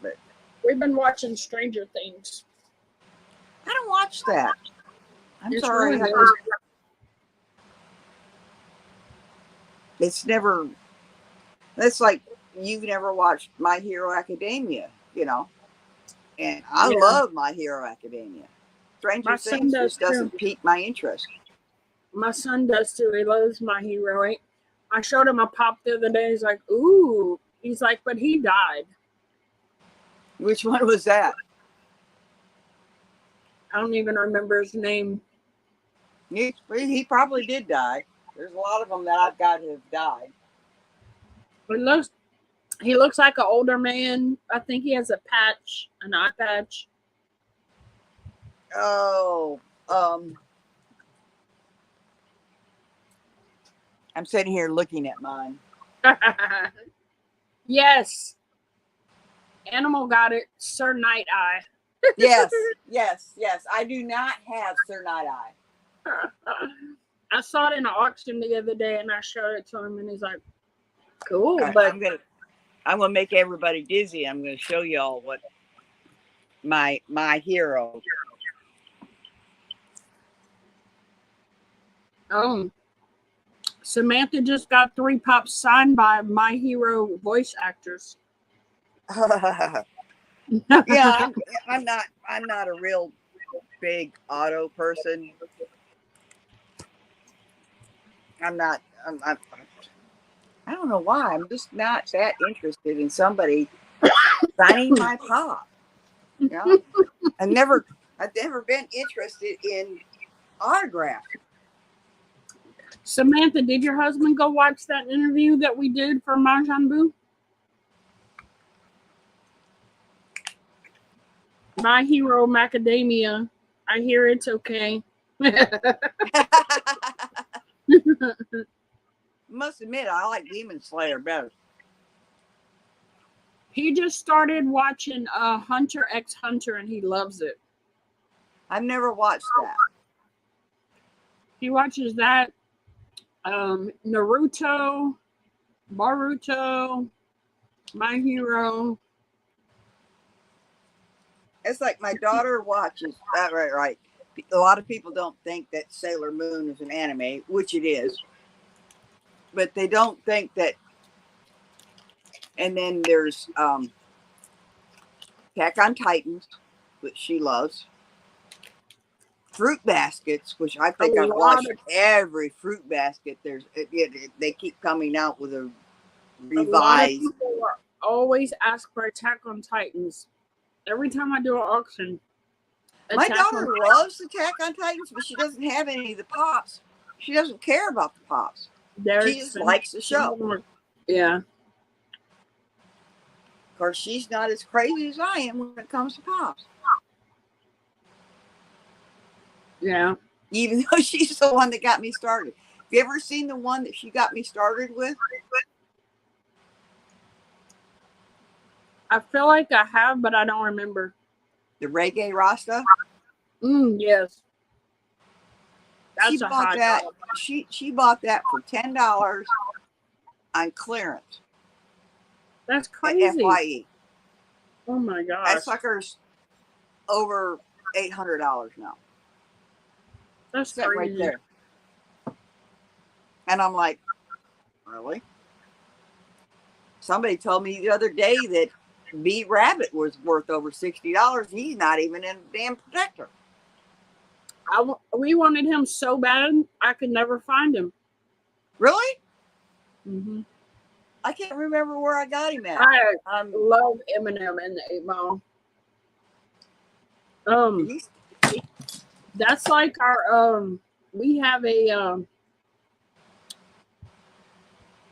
But we've been watching Stranger Things. I don't watch that. I'm sorry. Really it's never. That's like you've never watched My Hero Academia, and I love My Hero Academia. Stranger Things just doesn't pique my interest. My son does too. He loves My Hero. I showed him a pop the other day. He's like, ooh. He's like, but he died. Which one was that? I don't even remember his name. He probably did die. There's a lot of them that I've got who have died. He looks like an older man. I think he has a patch, an eye patch. Oh, I'm sitting here looking at mine. Yes. Animal got it. Sir Night Eye. Yes, yes, yes. I do not have Sir Night Eye. I saw it in an auction the other day, and I showed it to him, and he's like, "Cool." But I'm gonna make everybody dizzy. I'm gonna show y'all what my hero. Samantha just got 3 pops signed by My Hero voice actors. Yeah, I'm not a real big auto person. I don't know why. I'm just not that interested in somebody signing my pop. Yeah. I've never been interested in autographs. Samantha, did your husband go watch that interview that we did for Mahjong Boo? My Hero Macadamia. I hear it's okay. Must admit, I like Demon Slayer better. He just started watching Hunter x Hunter, and he loves it. I've never watched that. He watches that, Naruto, Boruto, My Hero. It's like my daughter watches. Right. A lot of people don't think that Sailor Moon is an anime, which it is. But they don't think that. And then there's Attack on Titans, which she loves. Fruit Baskets, which I think I've watched every Fruit Basket. They keep coming out with a revised. A lot of people always ask for Attack on Titans. Every time I do an auction. My daughter loves Attack on Titans, but she doesn't have any of the pops. She doesn't care about the pops. She just likes the show. Yeah. Of course, she's not as crazy as I am when it comes to pops. Yeah. Even though she's the one that got me started. Have you ever seen the one that she got me started with? I feel like I have, but I don't remember. The Reggae Rasta? Yes. She bought that. She bought that for $10 on clearance. That's crazy. At FYE. Oh my gosh. That sucker's over $800 now. That's crazy. Right there. And I'm like, really? Somebody told me the other day that Beat Rabbit was worth over $60. He's not even in a damn protector. We wanted him so bad, I could never find him. Really? Mm-hmm. I can't remember where I got him at. I love Eminem in the 8 Mile. That's like our we have a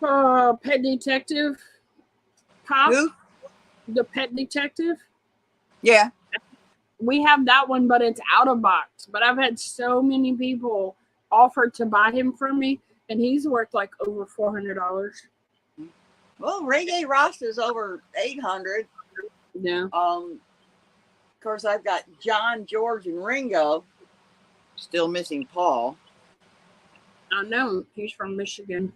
Pet Detective pop. Who? The Pet Detective. Yeah. We have that one, but it's out of box. But I've had so many people offer to buy him from me, and he's worth like over $400. Well, Reggae Rasta is over $800. Yeah. Of course, I've got John, George, and Ringo. Still missing Paul. I know. He's from Michigan.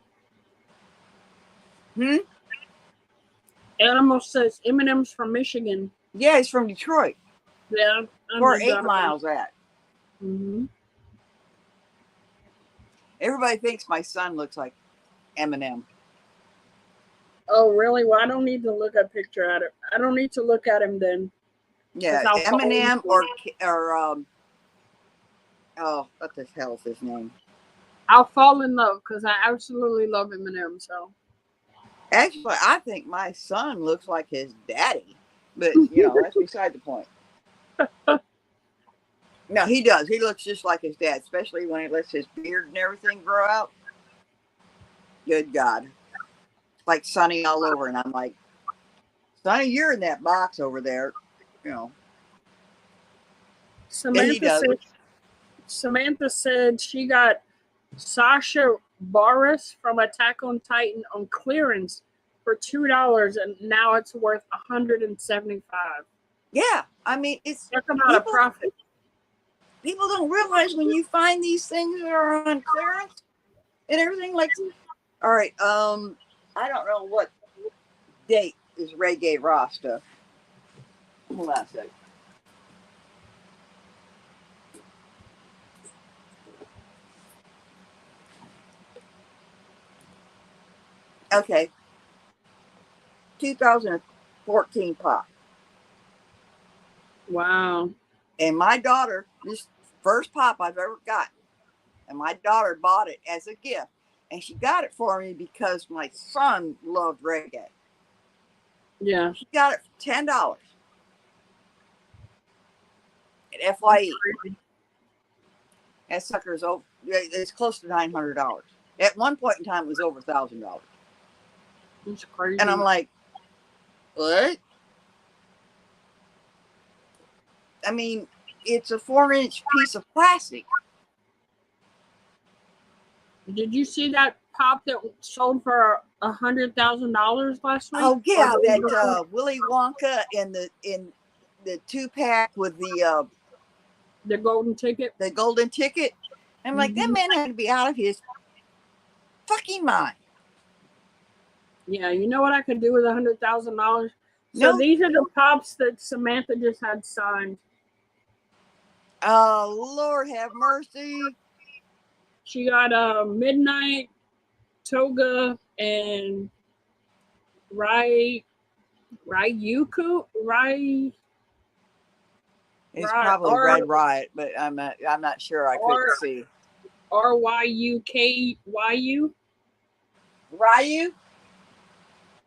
Animal says Eminem's from Michigan. Yeah, he's from Detroit. Yeah. Where 8 Mile's at. Mm-hmm. Everybody thinks my son looks like Eminem. Oh, really? Well, I don't need to look at a picture at it. I don't need to look at him then. Yeah, Eminem or oh, what the hell is his name? I'll fall in love because I absolutely love Eminem. So, actually, I think my son looks like his daddy, but that's beside the point. No, he does. He looks just like his dad, especially when he lets his beard and everything grow out. Good God, like Sonny all over, and I'm like, Sonny, you're in that box over there, you know. He does. Samantha said she got Sasha Bareilles from Attack on Titan on clearance for $2, and now it's worth $175. Yeah, I mean, it's talk about a profit. People don't realize when you find these things that are on clearance and everything. Like, all right, I don't know what date is Reggae Rasta. Hold on a second. Okay. 2014 pop. Wow. And my daughter, this first pop I've ever gotten, and my daughter bought it as a gift. And she got it for me because my son loved reggae. Yeah. She got it for $10 at FYE. That sucker's over. It's close to $900. At one point in time, it was over $1,000. That's crazy. And I'm like, what? I mean, it's a 4-inch piece of plastic. Did you see that pop that sold for $100,000 last week? Oh yeah, that Willy Wonka in the 2-pack with the golden ticket. The golden ticket. I'm like, that man had to be out of his fucking mind. Yeah, you know what I could do with $100,000? So these are the pops that Samantha just had signed. Oh, Lord have mercy. She got Midnight, Toga, and Ryuku. It's probably Red Riot, but I'm not sure. I couldn't see. RYUKYU? Ryu?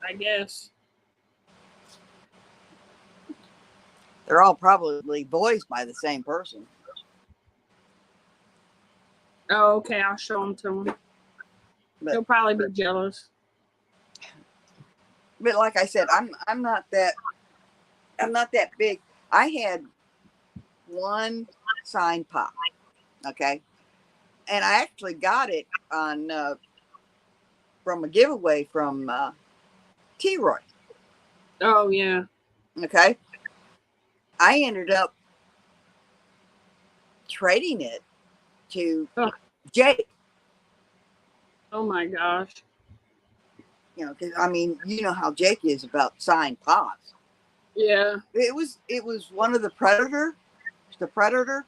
I guess. They're all probably voiced by the same person. Oh, okay. I'll show them to him. He'll probably be jealous. But like I said, I'm not that big. I had one signed pop, okay, and I actually got it on from a giveaway from T-Roy. Oh yeah. Okay. I ended up trading it to Jake. Oh my gosh. You know, because I mean, you know how Jake is about signed pops. Yeah. It was one of the Predator. The Predator.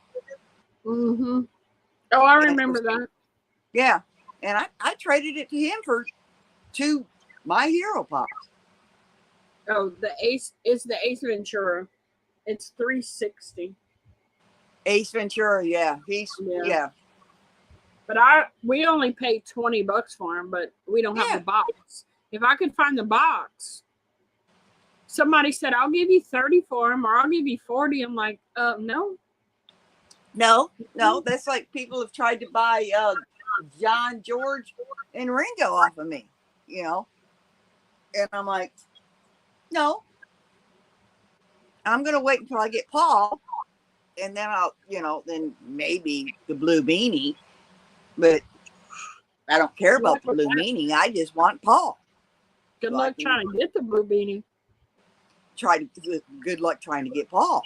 Mm-hmm. Oh, I remember that. Yeah. And I traded it to him for 2 My Hero pops. Oh, the Ace is the Ace Ventura. It's $360. Ace Ventura, yeah. Yeah. But we only paid $20 for him, but we don't have the box. If I could find the box, somebody said, I'll give you 30 for him, or I'll give you 40. I'm like, no. No. That's like people have tried to buy John, George, and Ringo off of me, you know. And I'm like, no. I'm gonna wait until I get Paul, and then I'll, you know, then maybe the Blue Beanie. But I don't care about the Blue Beanie. I just want Paul. Good luck trying to get the Blue Beanie. Good luck trying to get Paul.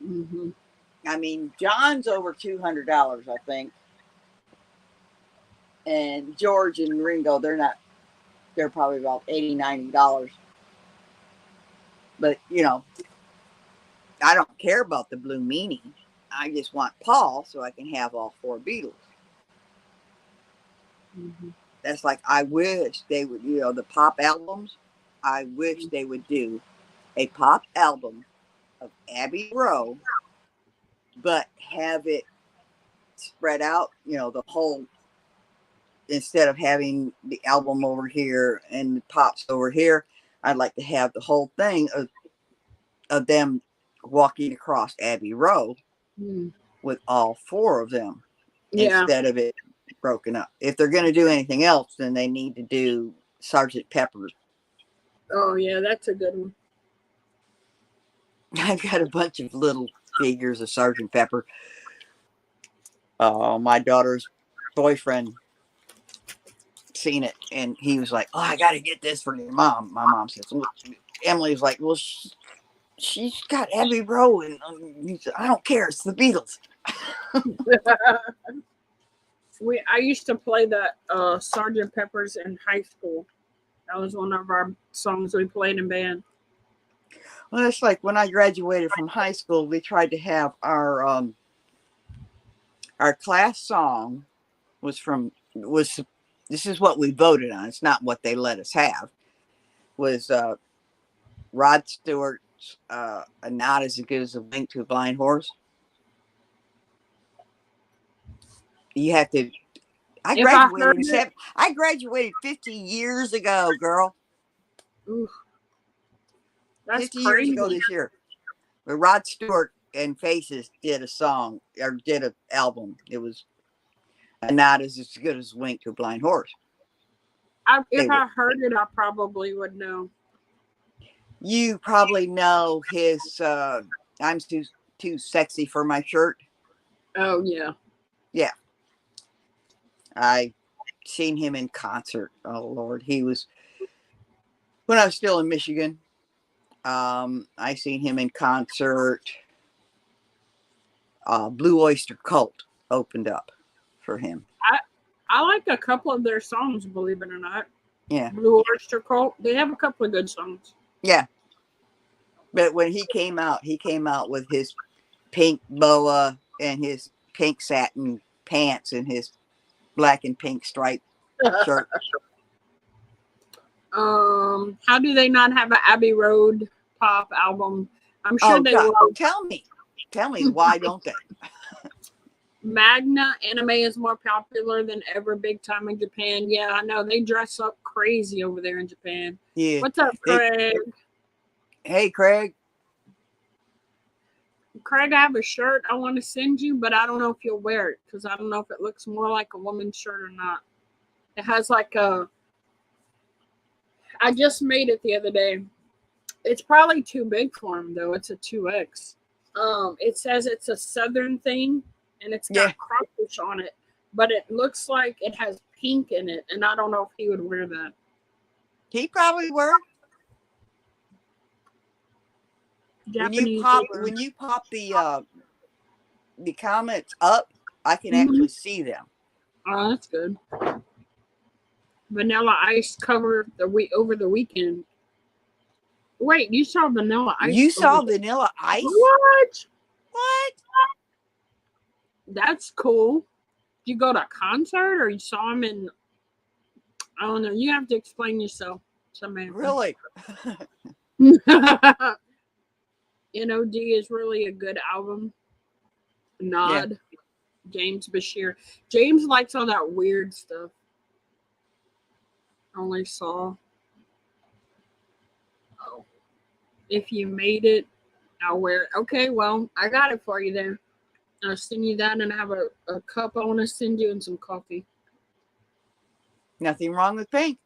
Mm-hmm. I mean, John's over $200, I think. And George and Ringo, they're probably about $80, $90. But, you know, I don't care about the Blue Meanie. I just want Paul so I can have all 4 Beatles. Mm-hmm. That's like, I wish they would, you know, the pop albums, I wish they would do a pop album of Abbey Road, but have it spread out, you know, the whole, instead of having the album over here and the pops over here, I'd like to have the whole thing of them walking across Abbey Road with all 4 of them instead of it broken up. If they're going to do anything else, then they need to do Sergeant Pepper's Oh yeah, that's a good one. I've got a bunch of little figures of Sergeant Pepper. My daughter's boyfriend seen it, and he was like, "Oh, I got to get this for your mom." My mom says, Emily was like, "Well, she's got Abbey Road," and he said, "I don't care. It's the Beatles." I used to play that Sergeant Pepper's in high school. That was one of our songs we played in band. Well, it's like when I graduated from high school, we tried to have our class song was this is what we voted on. It's not what they let us have. Was Rod Stewart's "A Knot is as Good as a Wink to a Blind Horse." You have to. I graduated 50 years ago, girl. Oof, that's 50 crazy. years ago this year. But Rod Stewart and Faces did a song or did an album. It was "A Knot is as Good as a Wink to a Blind Horse." If I heard it, I probably would know. You probably know his "I'm Too Sexy for My Shirt." Oh yeah. Yeah. I seen him in concert. Oh Lord. He was when I was still in Michigan. I seen him in concert. Blue Oyster Cult opened up for him. I like a couple of their songs, believe it or not. Yeah. Blue Oyster Cult. They have a couple of good songs. Yeah. But when he came out with his pink boa and his pink satin pants and his black and pink striped shirt. How do they not have an Abbey Road pop album? I'm sure they will. Tell me why don't they? Magna anime is more popular than ever, big time in Japan. Yeah, I know they dress up crazy over there in Japan. Yeah. What's up, Craig? Hey, Craig. Craig, I have a shirt I want to send you, but I don't know if you'll wear it because I don't know if it looks more like a woman's shirt or not. It has like a. I just made it the other day. It's probably too big for him though. It's a 2X. It says it's a Southern thing, and it's got crawfish on it, but it looks like it has pink in it, and I don't know if he would wear that. He probably would. Japanese when you pop the comments up, I can actually see them. Oh, that's good. Vanilla Ice cover over the weekend. Wait, you saw Vanilla Ice? You saw Vanilla Ice? What? What? That's cool. Did you go to a concert or you saw him in? I don't know. You have to explain yourself, Samantha. Really? NOD is really a good album. Nod. Yeah. James Bashir. James likes all that weird stuff. Only saw. Oh. If you made it, I'll wear it. Okay, well, I got it for you then. I'll send you that, and I have a cup I want to send you and some coffee. Nothing wrong with pink.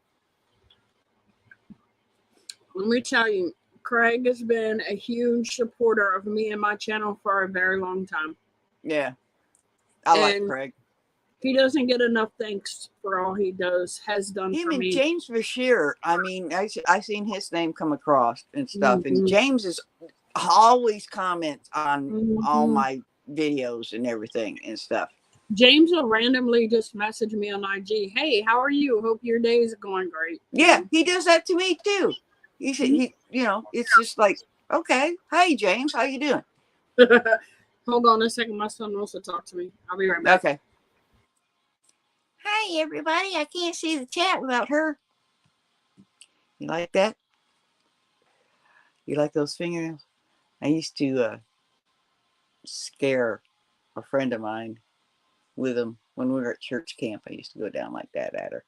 Let me tell you, Craig has been a huge supporter of me and my channel for a very long time. Yeah. I like Craig. He doesn't get enough thanks for all he has done for me. Him and James Bashir, I mean, I seen his name come across and stuff, and James is always comments on all my videos and everything and stuff. James will randomly just message me on IG, "Hey, how are you? Hope your day is going great." Yeah, he does that to me too. He said it's just like, okay, hey James, how you doing? Hold on a second, my son wants to talk to me. I'll be right back. Okay. Hi everybody, I can't see the chat without her. You like that? You like those fingernails? I used to scare a friend of mine with them when we were at church camp. I used to go down like that at her.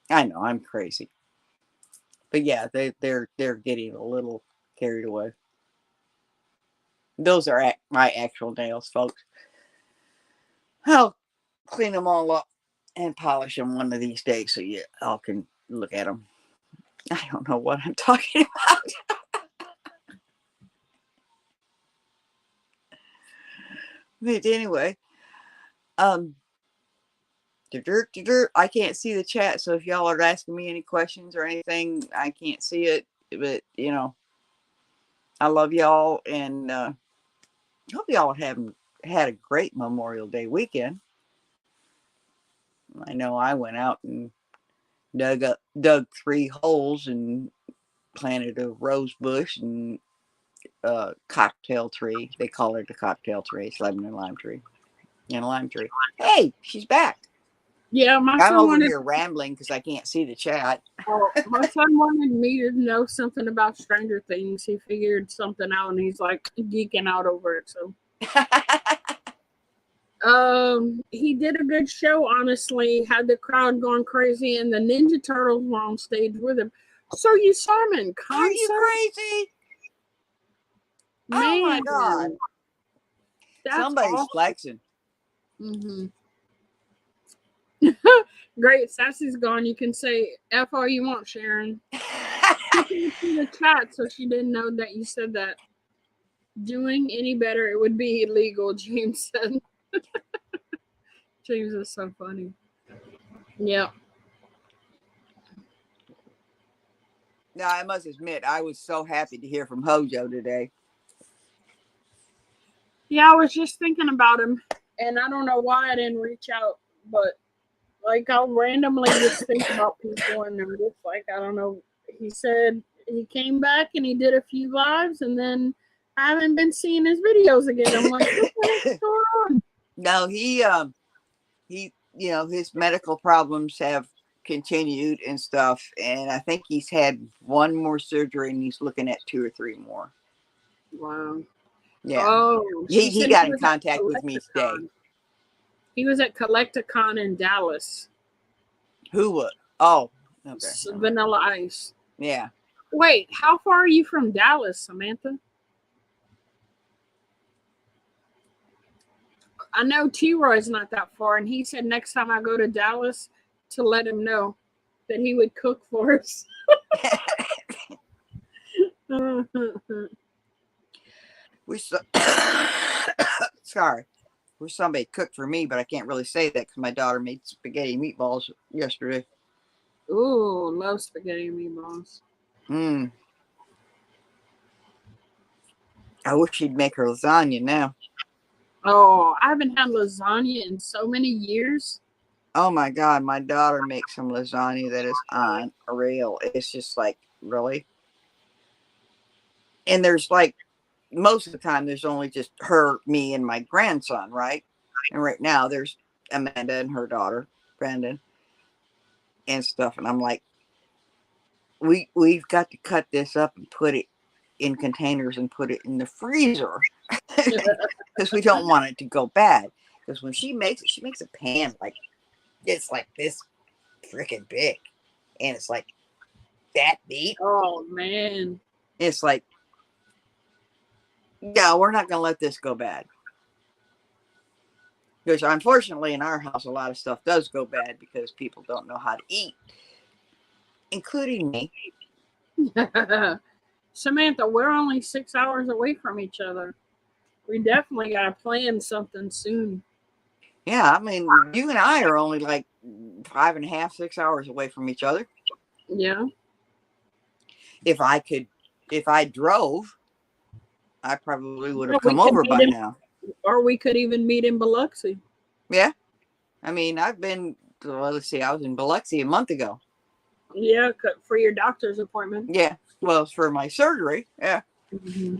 I know I'm crazy, but yeah, they're getting a little carried away. Those are my actual nails, folks. I'll clean them all up and polish them one of these days so you all can look at them. I don't know what I'm talking about. But anyway, I can't see the chat, so if y'all are asking me any questions or anything, I can't see it. But you know, I love y'all, and hope y'all have had a great Memorial Day weekend. I know I went out and dug 3 holes and planted a rose bush and a cocktail tree. They call it a cocktail tree. It's lemon and lime tree. And a lime tree. Hey, she's back. Yeah, my I'm son over wanted. here rambling because I can't see the chat. Oh, my son wanted me to know something about Stranger Things. He figured something out, and he's like geeking out over it. So, he did a good show. Honestly, had the crowd going crazy, and the Ninja Turtles were on stage with him. So you saw him in concert? Are you crazy? Man, oh my God! Somebody's awesome. flexing. Mm-hmm. Great, Sassy's gone. You can say F all you want, Sharon. She in the chat, so she didn't know that you said that. Doing any better, it would be illegal, James said. James is so funny. Yeah. Now, I must admit, I was so happy to hear from Hojo today. Yeah, I was just thinking about him, and I don't know why I didn't reach out, but like I'll randomly just think about people, and I'm just like, I don't know. He said he came back and he did a few lives, and then I haven't been seeing his videos again. I'm like, what the heck's going on? No, he, you know, his medical problems have continued and stuff, and I think he's had 1 more surgery, and he's looking at 2 or 3 more. Wow. Yeah. Oh, he got in contact with me today. He was at Collecticon in Dallas. Who was? Oh, okay. Vanilla Ice. Yeah. Wait, how far are you from Dallas, Samantha? I know T-Roy's not that far, and he said next time I go to Dallas to let him know that he would cook for us. Sorry. Wish somebody cooked for me, but I can't really say that because my daughter made spaghetti meatballs yesterday. Ooh, love spaghetti meatballs. I wish she'd make her lasagna now. Oh, I haven't had lasagna in so many years. Oh my God, my daughter makes some lasagna that is unreal. It's just like, really? And there's like, most of the time, there's only just her, me, and my grandson, right? And right now, there's Amanda and her daughter, Brandon, and stuff. And I'm like, we've got to cut this up and put it in containers and put it in the freezer because we don't want it to go bad. Because when she makes it, she makes a pan like it's like this freaking big, and it's like that deep. Oh man, it's like, yeah, we're not gonna let this go bad. Because unfortunately, in our house, a lot of stuff does go bad because people don't know how to eat, including me. Samantha, we're only 6 hours away from each other. We definitely got to plan something soon. Yeah, I mean, you and I are only like 5.5, 6 hours away from each other. Yeah. If I drove, I probably would have come over by now. Or we could even meet in Biloxi. Yeah. I mean, I've been, well, let's see, I was in Biloxi a month ago. Yeah, for your doctor's appointment. Yeah. Well, it's for my surgery. Yeah. Mm-hmm.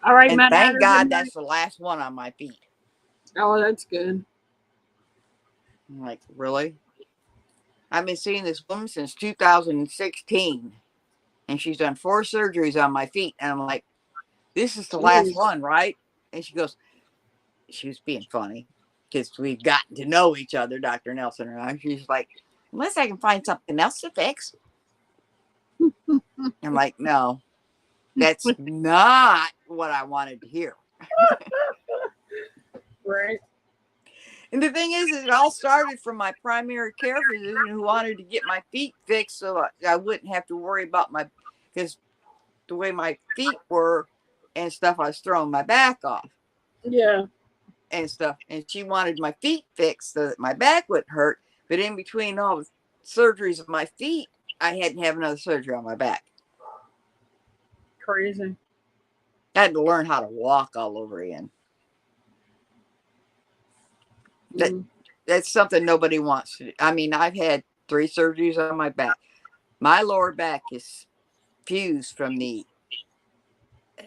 All right, and Matt. Thank God that's the last one on my feet. Oh, that's good. I'm like, really? I've been seeing this woman since 2016, and she's done 4 surgeries on my feet. And I'm like, this is the last one, right? And she goes, she was being funny because we've gotten to know each other, Dr. Nelson and I. She's like, unless I can find something else to fix. I'm like, no, that's not what I wanted to hear. Right. And the thing is, it all started from my primary care physician who wanted to get my feet fixed so I wouldn't have to worry about because the way my feet were and stuff, I was throwing my back off. Yeah. And stuff. And she wanted my feet fixed so that my back wouldn't hurt. But in between all the surgeries of my feet, I had to have another surgery on my back. Crazy. I had to learn how to walk all over again. That's something nobody wants to do. I mean, I've had 3 surgeries on my back. My lower back is fused from the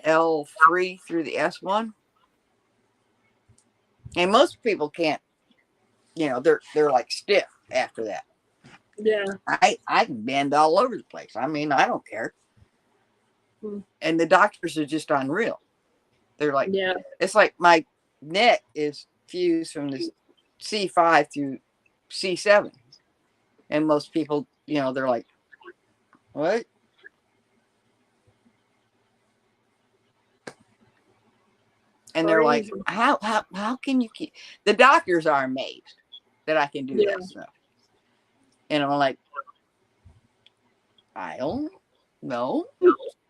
L3 through the S1. And most people can't, they're like stiff after that. Yeah. I can bend all over the place. I mean, I don't care. And the doctors are just unreal. They're like, yeah, it's like my neck is fused from the C5 through C7. And most people, they're like, what? And they're like, how can you keep? The doctors are amazed that I can do that stuff. And I'm like, I don't know.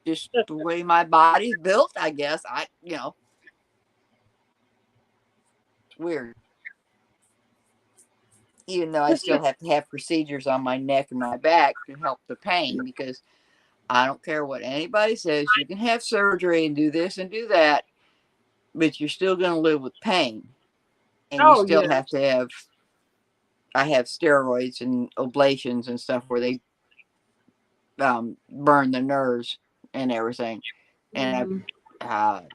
Just the way my body's built, I guess. It's weird. Even though I still have to have procedures on my neck and my back to help the pain, because I don't care what anybody says. You can have surgery and do this and do that, but you're still going to live with pain. And you still have to have, I have steroids and ablations and stuff where they burn the nerves and everything. And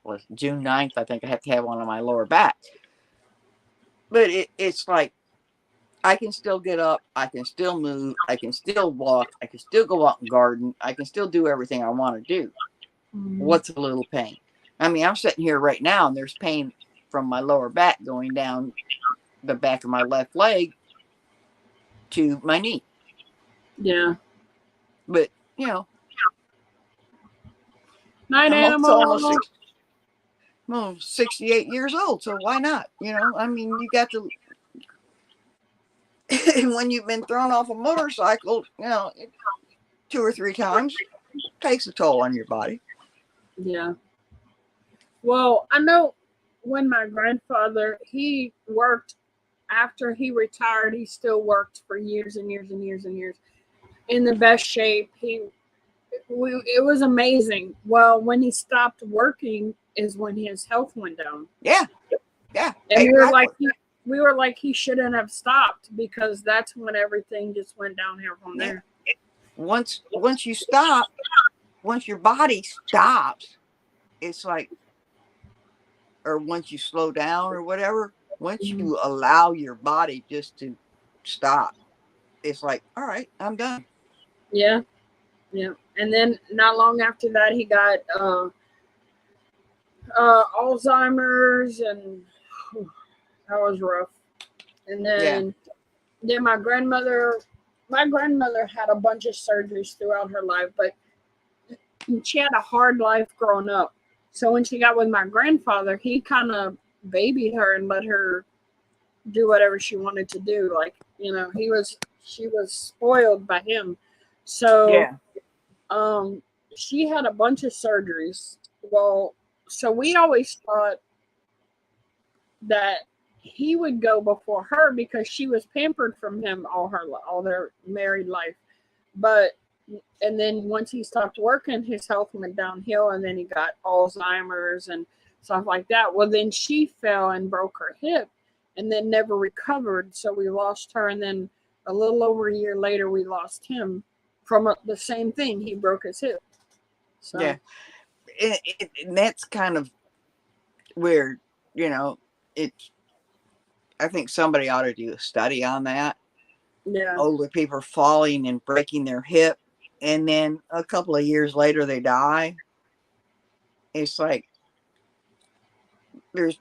was June 9th, I think I have to have one on my lower back. But it's like, I can still get up. I can still move. I can still walk. I can still go out and garden. I can still do everything I want to do. What's a little pain? I mean, I'm sitting here right now and there's pain from my lower back going down the back of my left leg to my knee. Yeah. But, Night I'm almost 68 years old, so why not? I mean, you got to, when you've been thrown off a motorcycle, 2 or 3 times, it takes a toll on your body. Yeah. Well, I know when my grandfather, he worked after he retired, he still worked for years and years and years and years in the best shape. It was amazing. Well, when he stopped working is when his health went down. Yeah. And we were like, he shouldn't have stopped, because that's when everything just went downhill from there. Once you stop, once your body stops, it's like, or once you slow down or whatever, once you allow your body just to stop, it's like, all right, I'm done. Yeah. And then not long after that, he got Alzheimer's, and that was rough. And then my grandmother had a bunch of surgeries throughout her life, but she had a hard life growing up. So when she got with my grandfather, he kind of babied her and let her do whatever she wanted to do. Like, she was spoiled by him. So she had a bunch of surgeries. Well, so we always thought that he would go before her because she was pampered from him all their married life. And then once he stopped working, his health went downhill, and then he got Alzheimer's and stuff like that. Well, then she fell and broke her hip and then never recovered. So we lost her. And then a little over a year later, we lost him from the same thing. He broke his hip. So. Yeah. And that's kind of weird. I think somebody ought to do a study on that. Yeah. Older people falling and breaking their hip, and then a couple of years later they die. It's like there's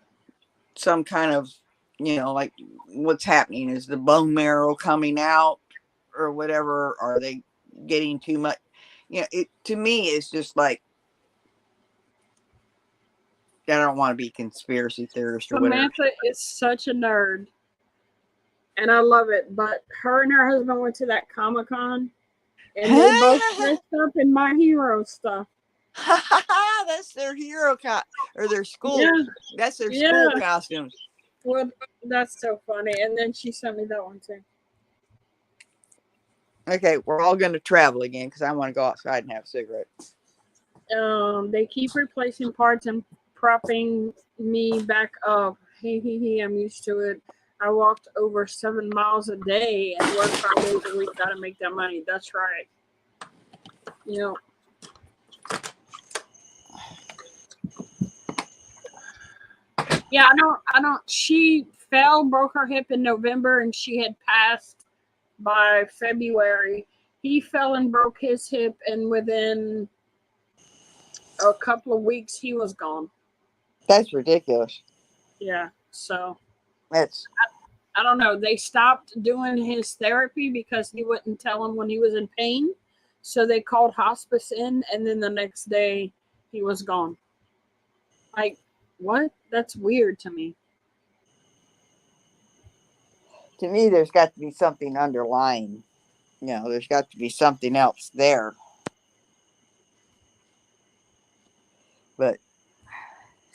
some kind of, like what's happening? Is the bone marrow coming out or whatever? Are they getting too much? To me, it's just like, I don't want to be conspiracy theorist or whatever. Samantha is such a nerd. and I love it. But her and her husband went to that Comic-Con, and they both dressed up in My Hero stuff. That's their hero or their school. Yeah, That's their school yeah. costumes. Well, that's so funny. And then she sent me that one too. Okay, we're all going to travel again because I want to go outside and have a cigarette. They keep replacing parts and propping me back up. Hey, I'm used to it. I walked over 7 miles a day and work 5 days a week. Gotta make that money. That's right. You know. Yeah, I don't. She fell, broke her hip in November, and she had passed by February. He fell and broke his hip, and within a couple of weeks, he was gone. That's ridiculous. Yeah, so That's I don't know. They stopped doing his therapy because he wouldn't tell them when he was in pain. So they called hospice in, and then the next day he was gone. Like, what? That's weird to me. to me. There's got to be something underlying. There's got to be something else there. But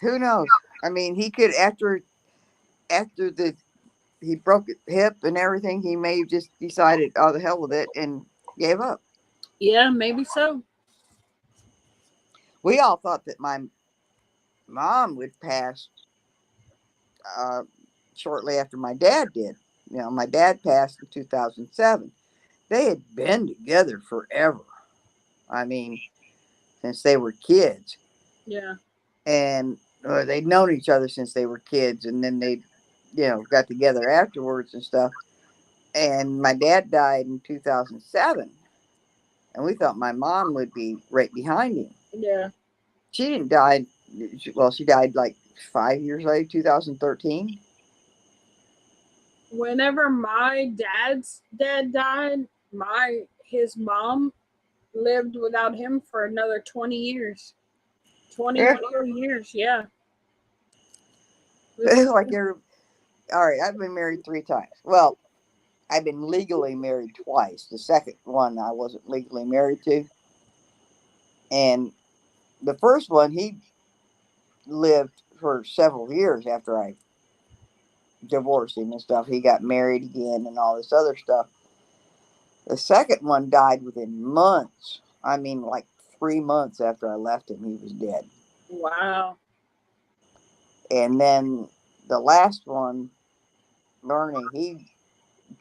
who knows? I mean, he could after the he broke his hip and everything. He may have just decided, oh, the hell with it, and gave up. Yeah, maybe so. We all thought that my mom would pass uh, shortly after my dad did. My dad passed in 2007. They had been together forever. I mean, since they were kids. Yeah. And they'd known each other since they were kids. And then they, got together afterwards and stuff. And my dad died in 2007. And we thought my mom would be right behind him. Yeah. She didn't die. Well, she died like 5 years later, 2013. Whenever my dad's dad died, his mom lived without him for another 20 years. 22 years, yeah. Like all right, I've been married 3 times. Well, I've been legally married twice. The second one I wasn't legally married to. And the first one, he lived for several years after I divorced him and stuff. He got married again and all this other stuff. The second one died within months. I mean, like 3 months after I left him, he was dead. Wow. And then the last one, Bernie, he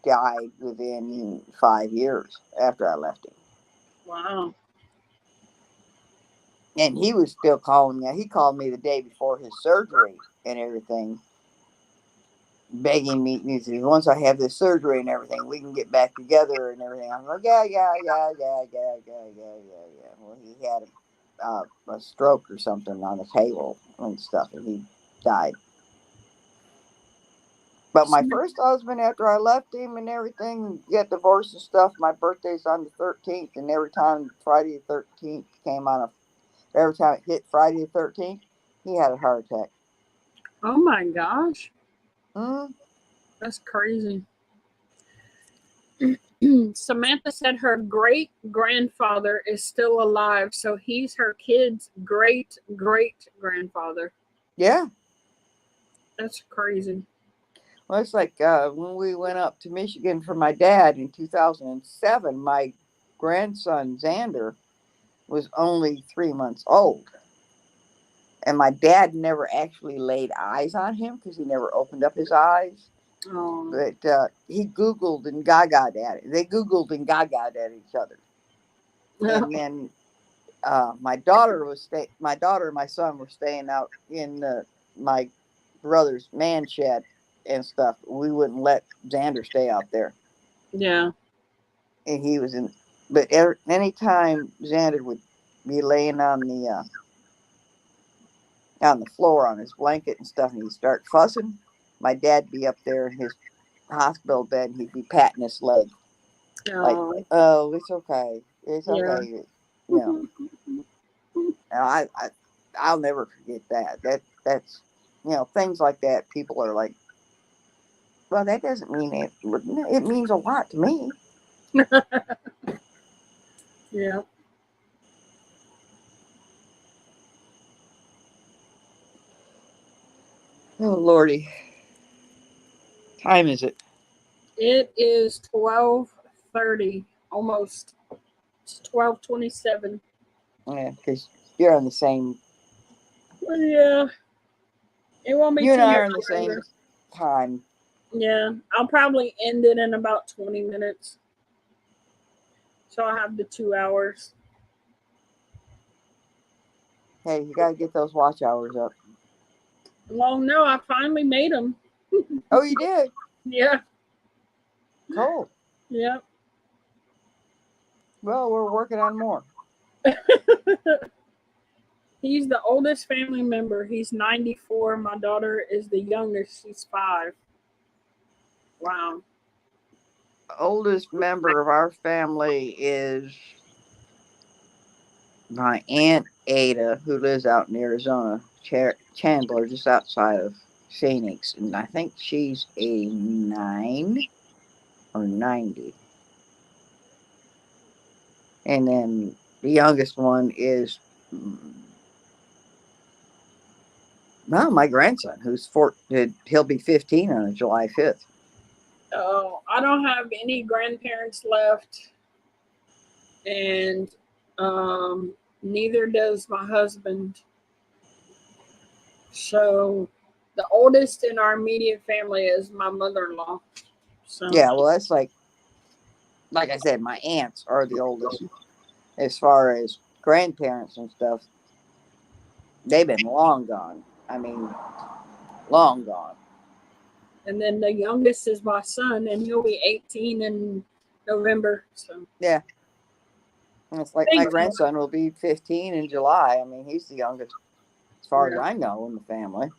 died within 5 years after I left him. Wow. And he was still calling me. He called me the day before his surgery and everything, begging me. He said, once I have this surgery and everything, we can get back together and everything. I'm like, yeah. Well, he had a stroke or something on the table and stuff, and he died. But my first husband, after I left him and everything, got divorced and stuff, my birthday's on the 13th, and every time Friday the 13th every time it hit Friday the 13th, he had a heart attack. Oh my gosh. Mm-hmm. That's crazy. Samantha said her great grandfather is still alive, so he's her kid's great grandfather. Yeah. That's crazy. Well, it's like when we went up to Michigan for my dad in 2007, my grandson Xander was only 3 months old. And my dad never actually laid eyes on him because he never opened up his eyes. Oh. But he Googled and gagaed at it. They Googled and gagaed at each other. And then my daughter and my son were staying out in my brother's man shed and stuff. We wouldn't let Xander stay out there. Yeah. And he was in, but anytime Xander would be laying on the floor on his blanket and stuff, and he'd start fussing, my dad'd be up there in his hospital bed, and he'd be patting his leg, like, "Oh, it's okay, it's okay," you know. And I'll never forget that. That's things like that. People are like, Well, that doesn't mean it. It means a lot to me. Yeah. Oh, Lordy. Time is it? It is 12:30, almost. It's 12:27. Yeah, because you're on the same. Well, yeah, it won't be You and too I much are on the same longer. time. Yeah, I'll probably end it in about 20 minutes. So I'll have the 2 hours. Hey, you got to get those watch hours up. Well, no, I finally made them. Oh, you did? Yeah, Cool. yeah. Well, we're working on more. He's the oldest family member. He's 94. My daughter is the youngest. She's 5. Wow. Oldest member of our family is my Aunt Ada, who lives out in Arizona, Chandler, just outside of Phoenix. And I think she's 89 or 90. And then the youngest one is, well, my grandson, who's he'll be 15 on July 5th. Oh, I don't have any grandparents left, and neither does my husband. So the oldest in our immediate family is my mother-in-law. So Yeah, well, that's like I said, my aunts are the oldest. As far as grandparents and stuff, they've been long gone. I mean, long gone. and then the youngest is my son, and he'll be 18 in November. So Yeah. And it's like my thanks, Lord. grandson will be 15 in July. I mean, he's the youngest, as far as Yeah, I know, in the family.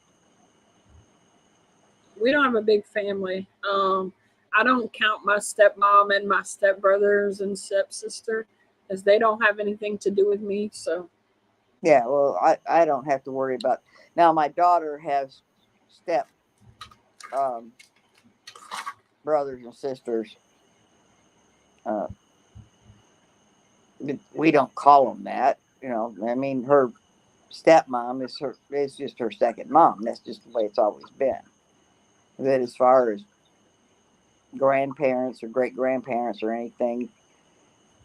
we don't have a big family. I don't count my stepmom and my stepbrothers and stepsister, as they don't have anything to do with me. So Yeah, well, I don't have to worry about. Now, my daughter has step um, brothers and sisters. Uh, we don't call them that. I mean, her stepmom is just her second mom. That's just the way it's always been. But as far as grandparents or great grandparents or anything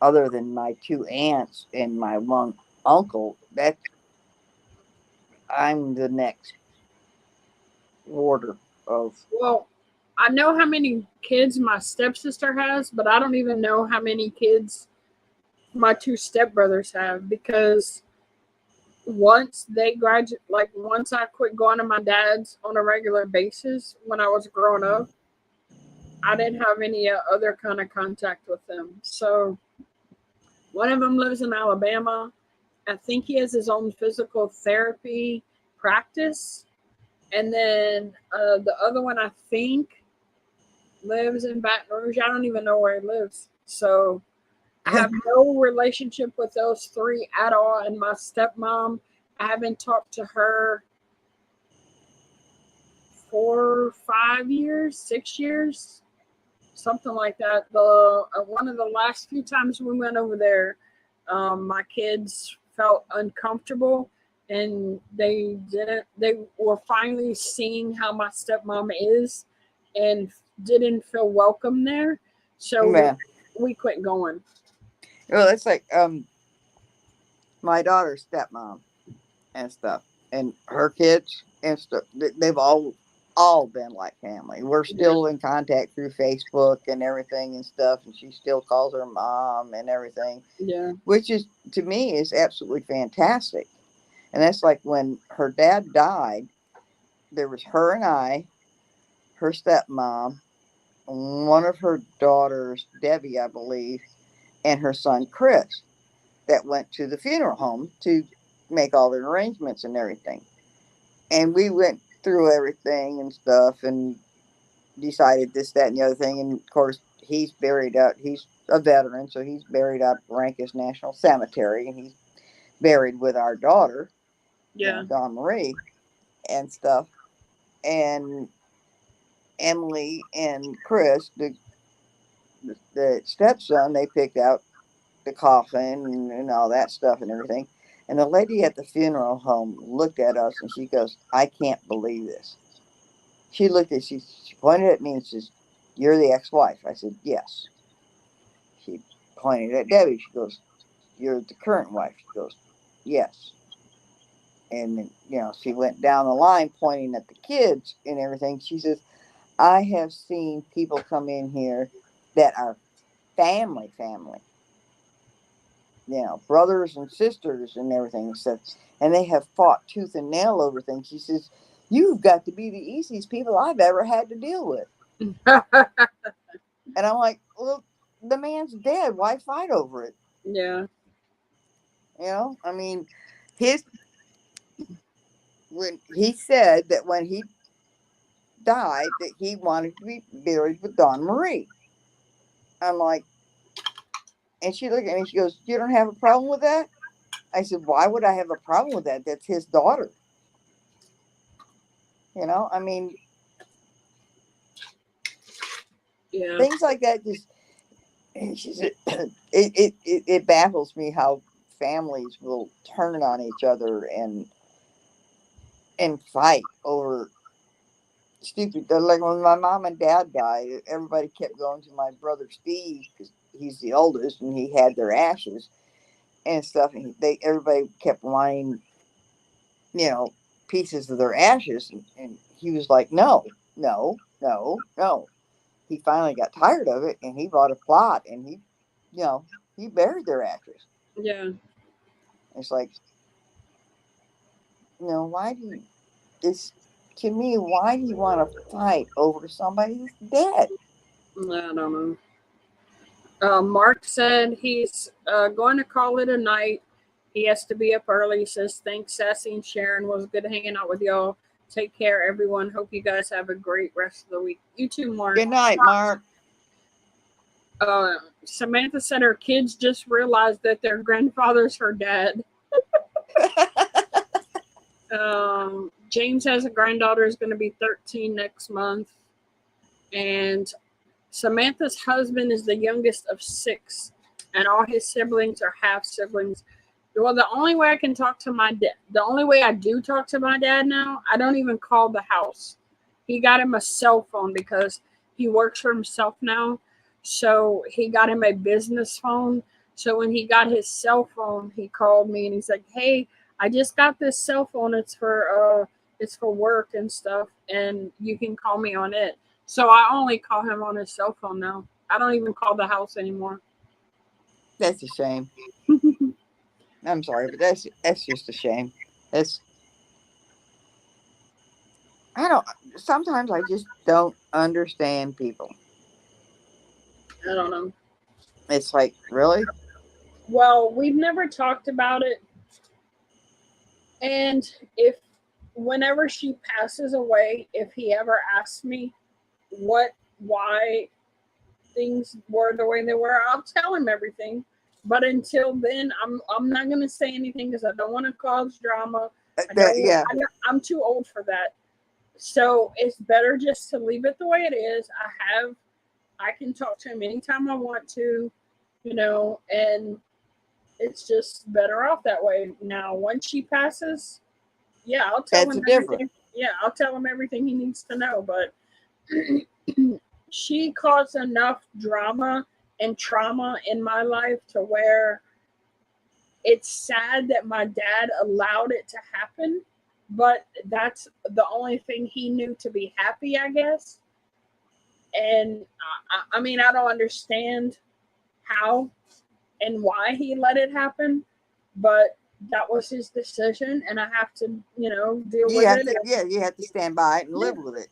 other than my two aunts and my one uncle, that I'm the next order of. well, I know how many kids my stepsister has, but I don't even know how many kids my two stepbrothers have, because once they graduate, like once I quit going to my dad's on a regular basis when I was growing up, I didn't have any other kind of contact with them. So one of them lives in Alabama. I think he has his own physical therapy practice. And then the other one, I think, lives in Baton Rouge. I don't even know where he lives. So I have no relationship with those three at all. And my stepmom, I haven't talked to her for 5 years, 6 years, something like that. The one of the last few times we went over there, my kids felt uncomfortable, and they didn't. They were finally seeing how my stepmom is, and didn't feel welcome there. So Yeah. we quit going. Well, it's like my daughter's stepmom and stuff, and her kids and stuff. They've all been like family. We're Yeah, still in contact through Facebook and everything and stuff, and she still calls her mom and everything, yeah, which is to me is absolutely fantastic. And that's like when her dad died. There was her and I, her stepmom, one of her daughters, Debbie, I believe, and her son Chris, that went to the funeral home to make all the arrangements and everything. And we went through everything and stuff and decided this, that, and the other thing. And of course, he's buried out. He's a veteran, so he's buried out at Rankis National Cemetery, and he's buried with our daughter, yeah, Dawn Marie, and stuff. And Emily and Chris, the stepson, they picked out the coffin and all that stuff and everything. And the lady at the funeral home looked at us and she goes, I can't believe this. She looked at, she pointed at me and says, you're the ex-wife. I said, yes. She pointed at Debbie. She goes, you're the current wife. She goes, yes. And, she went down the line pointing at the kids and everything. She says, I have seen people come in here that are family, brothers and sisters and everything and stuff. And they have fought tooth and nail over things. She says, you've got to be the easiest people I've ever had to deal with. And I'm like, well, the man's dead. Why fight over it? Yeah. I mean, when he said that when he died, that he wanted to be buried with Dawn Marie. I'm like, and she looked at me, she goes, you don't have a problem with that? I said, why would I have a problem with that? That's his daughter. I mean, Yeah. things like that just, she said, it baffles me how families will turn on each other and fight over stupid. Like when my mom and dad died, everybody kept going to my brother Steve because he's the oldest and he had their ashes and stuff. And everybody kept wanting, pieces of their ashes. And he was like, no, no, no, no. He finally got tired of it and he bought a plot and he buried their ashes. Yeah. It's like, why do you, this, to me, why do you want to fight over somebody that's dead? I don't know. Mark said he's going to call it a night. He has to be up early. He says, thanks, Sassy and Sharon. Was good hanging out with y'all. Take care, everyone. Hope you guys have a great rest of the week. You too, Mark. Good night, Mark. Samantha said her kids just realized that their grandfather's her dad. James has a granddaughter who's going to be 13 next month. And Samantha's husband is the youngest of 6. And all his siblings are half siblings. Well, the only way I can talk to my dad, the only way I do talk to my dad now, I don't even call the house. He got him a cell phone because he works for himself now. So he got him a business phone. So when he got his cell phone, he called me and he's like, hey, I just got this cell phone. It's for work and stuff. And you can call me on it. So I only call him on his cell phone now. I don't even call the house anymore. That's a shame. I'm sorry, but that's just a shame. Sometimes I just don't understand people. I don't know. It's like, really? Well, we've never talked about it. And whenever she passes away, if he ever asks me why things were the way they were, I'll tell him everything. But until then, I'm not gonna say anything because I don't want to cause drama. Yeah. I'm too old for that. So it's better just to leave it the way it is. I can talk to him anytime I want to, and it's just better off that way. Now, once she passes, yeah, I'll tell him everything. Yeah, I'll tell him everything he needs to know. But she caused enough drama and trauma in my life to where it's sad that my dad allowed it to happen. But that's the only thing he knew to be happy, I guess. And I mean, I don't understand how and why he let it happen, but that was his decision, and I have to, deal with it. Yeah, you have to stand by it and live with it,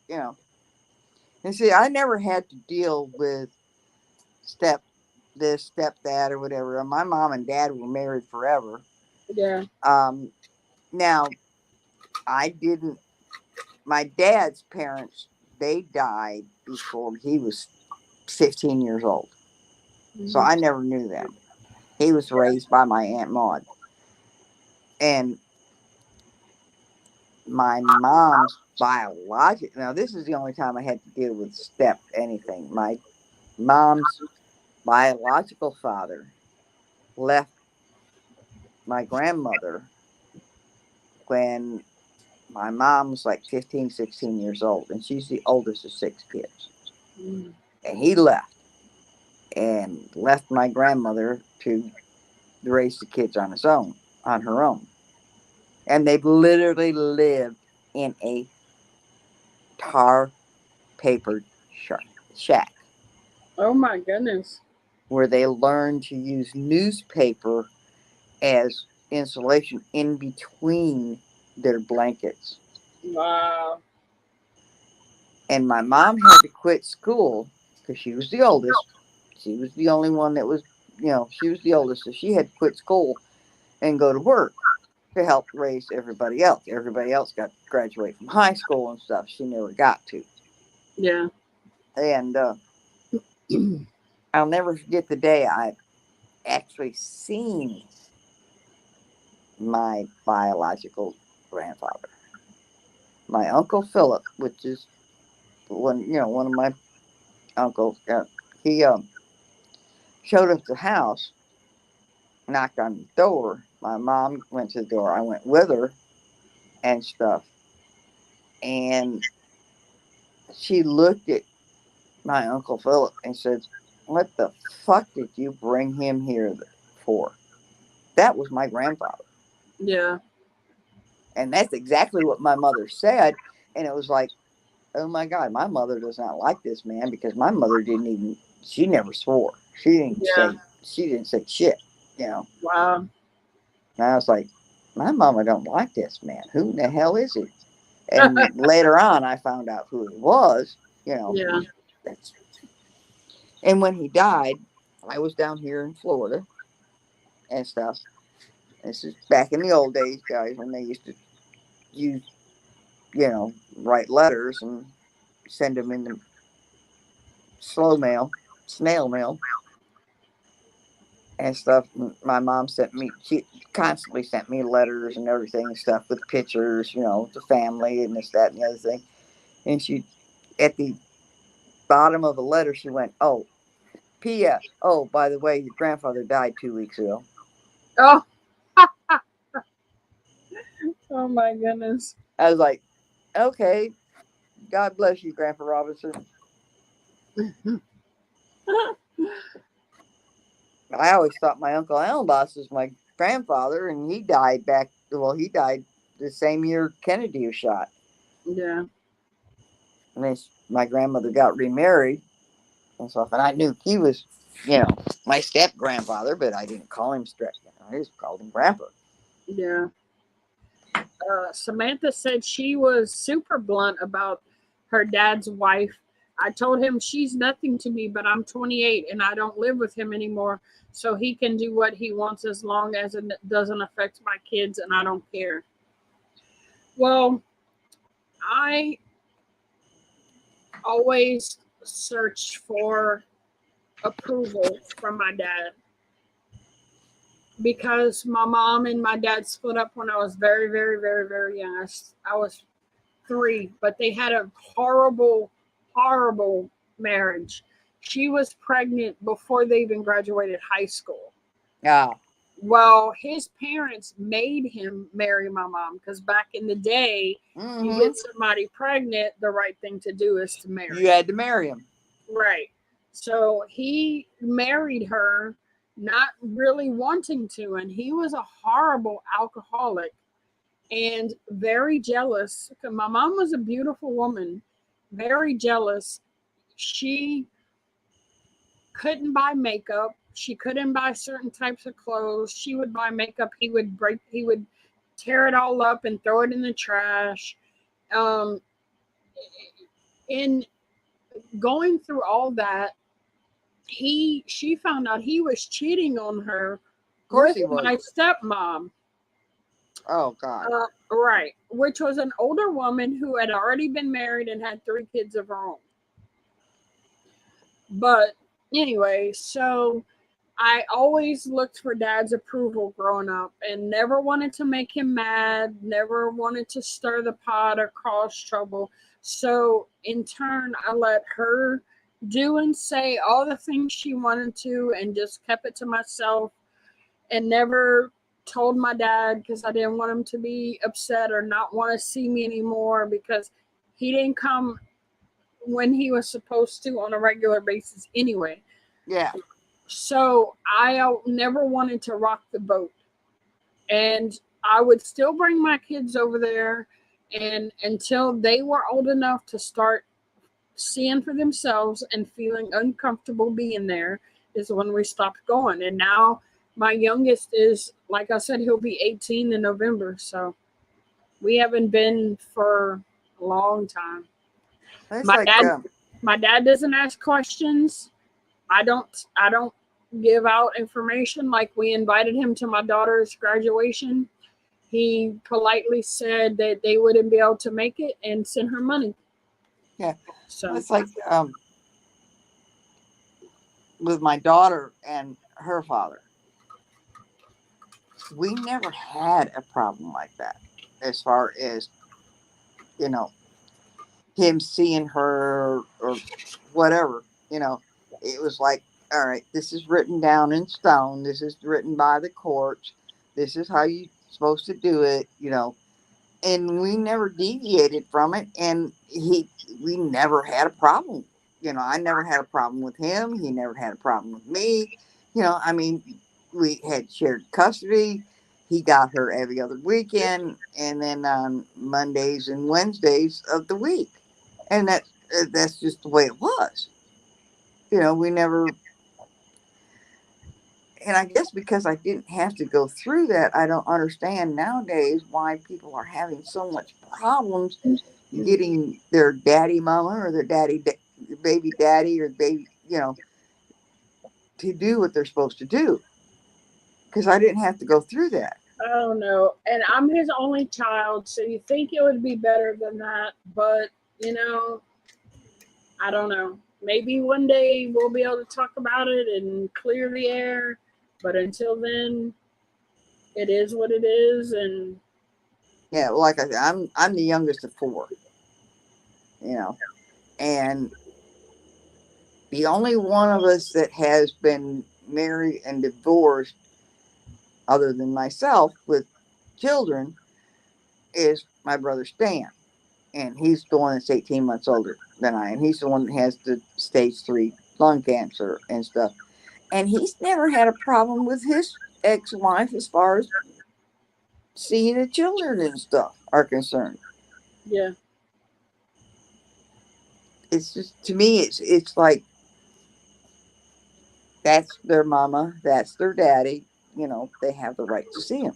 And see, I never had to deal with stepdad or whatever. My mom and dad were married forever. Yeah. Now, I didn't. My dad's parents, they died before he was 15 years old. Mm-hmm. So I never knew them. He was raised by my Aunt Maud. And my mom's biological. Now, this is the only time I had to deal with step anything. My mom's biological father left my grandmother when my mom was like 15, 16 years old, and she's the oldest of 6 kids. Mm. And he left and left my grandmother to raise the kids on her own. And they've literally lived in a tar papered shack Oh my goodness. where they learned to use newspaper as insulation in between their blankets. Wow. And my mom had to quit school because she was the oldest. She was the only one that was, she was the oldest. So she had to quit school and go to work to help raise everybody else. Everybody else got to graduate from high school and stuff. She never got to. Yeah. And I'll never forget the day I actually seen my biological grandfather. My uncle Philip, which is one of my uncles, he showed up at the house, knocked on the door. My mom went to the door. I went with her and stuff. And she looked at my Uncle Philip and said, "What the fuck did you bring him here for?" That was my grandfather. Yeah. And that's exactly what my mother said. And it was like, oh my God, my mother does not like this man because my mother she never swore. Yeah. She didn't say shit, you know. Wow. And I was like, my mama don't like this man. Who the hell is he? And later on, I found out who he was, you know. Yeah. That's, and when he died, I was down here in Florida and stuff. This is back in the old days, guys, when they used to use, write letters and send them in the snail mail and stuff. My mom she constantly sent me letters and everything and stuff with pictures, the family and this, that, and the other thing. And at the bottom of the letter, she went, "Oh, P.S. Oh, by the way, your grandfather died 2 weeks ago." Oh. Oh my goodness. I was like, okay, God bless you, Grandpa Robinson. I always thought my Uncle Allenboss was my grandfather, and he died he died the same year Kennedy was shot. Yeah. And then my grandmother got remarried and stuff, and I knew he was, my step grandfather, but I didn't call him step. I just called him Grandpa. Yeah. Samantha said she was super blunt about her dad's wife. I told him she's nothing to me, but I'm 28 and I don't live with him anymore. So he can do what he wants as long as it doesn't affect my kids and I don't care. Well, I always search for approval from my dad because my mom and my dad split up when I was very, very, very, very young. I was 3, but they had a horrible, horrible marriage. She was pregnant before they even graduated high school. Yeah. Well, his parents made him marry my mom because back in the day, you get somebody pregnant, the right thing to do is to marry. You had to marry him. Right. So he married her not really wanting to, and he was a horrible alcoholic and very jealous. My mom was a beautiful woman, very jealous. She couldn't buy makeup. She couldn't buy certain types of clothes. She would buy makeup. He would tear it all up and throw it in the trash. Um, in going through all that, she found out he was cheating on her with my stepmom. Oh God. Right, which was an older woman who had already been married and had 3 kids of her own. But anyway, so I always looked for dad's approval growing up and never wanted to make him mad, never wanted to stir the pot or cause trouble. So, in turn, I let her do and say all the things she wanted to and just kept it to myself and never told my dad because I didn't want him to be upset or not want to see me anymore because he didn't come when he was supposed to on a regular basis anyway. Yeah. So I never wanted to rock the boat. And I would still bring my kids over there and until they were old enough to start seeing for themselves and feeling uncomfortable being there is when we stopped going. And now my youngest is, like I said, he'll be 18 in November. So we haven't been for a long time. It's My like, dad my dad doesn't ask questions. I don't give out information. Like we invited him to my daughter's graduation. He politely said that they wouldn't be able to make it and send her money. yeah, So it's like with my daughter and her father, we never had a problem like that as far as, you know, him seeing her or whatever, it was like, all right, this is written down in stone. This is written by the courts. This is how you're supposed to do it. And we never deviated from it. And we never had a problem. I never had a problem with him. He never had a problem with me. I mean, we had shared custody. He got her every other weekend, and then on Mondays and Wednesdays of the week, and that's just the way it was. We never, and I guess because I didn't have to go through that, I don't understand nowadays why people are having so much problems getting their daddy mama or their baby daddy or baby, to do what they're supposed to do. Because I didn't have to go through that. I don't know. And I'm his only child, so you think it would be better than that, but you know, I don't know. Maybe one day we'll be able to talk about it and clear the air, but until then, it is what it is. And Yeah, well, like I said, I'm the youngest of four, you know, and the only one of us that has been married and divorced, other than myself, with children, is my brother Stan, and he's the one that's 18 months older than I am. He's the one that has the stage 3 lung cancer and stuff, and he's never had a problem with his ex-wife as far as seeing the children and stuff are concerned. yeah, It's just, to me, it's like, that's their mama, that's their daddy. They have the right to see him.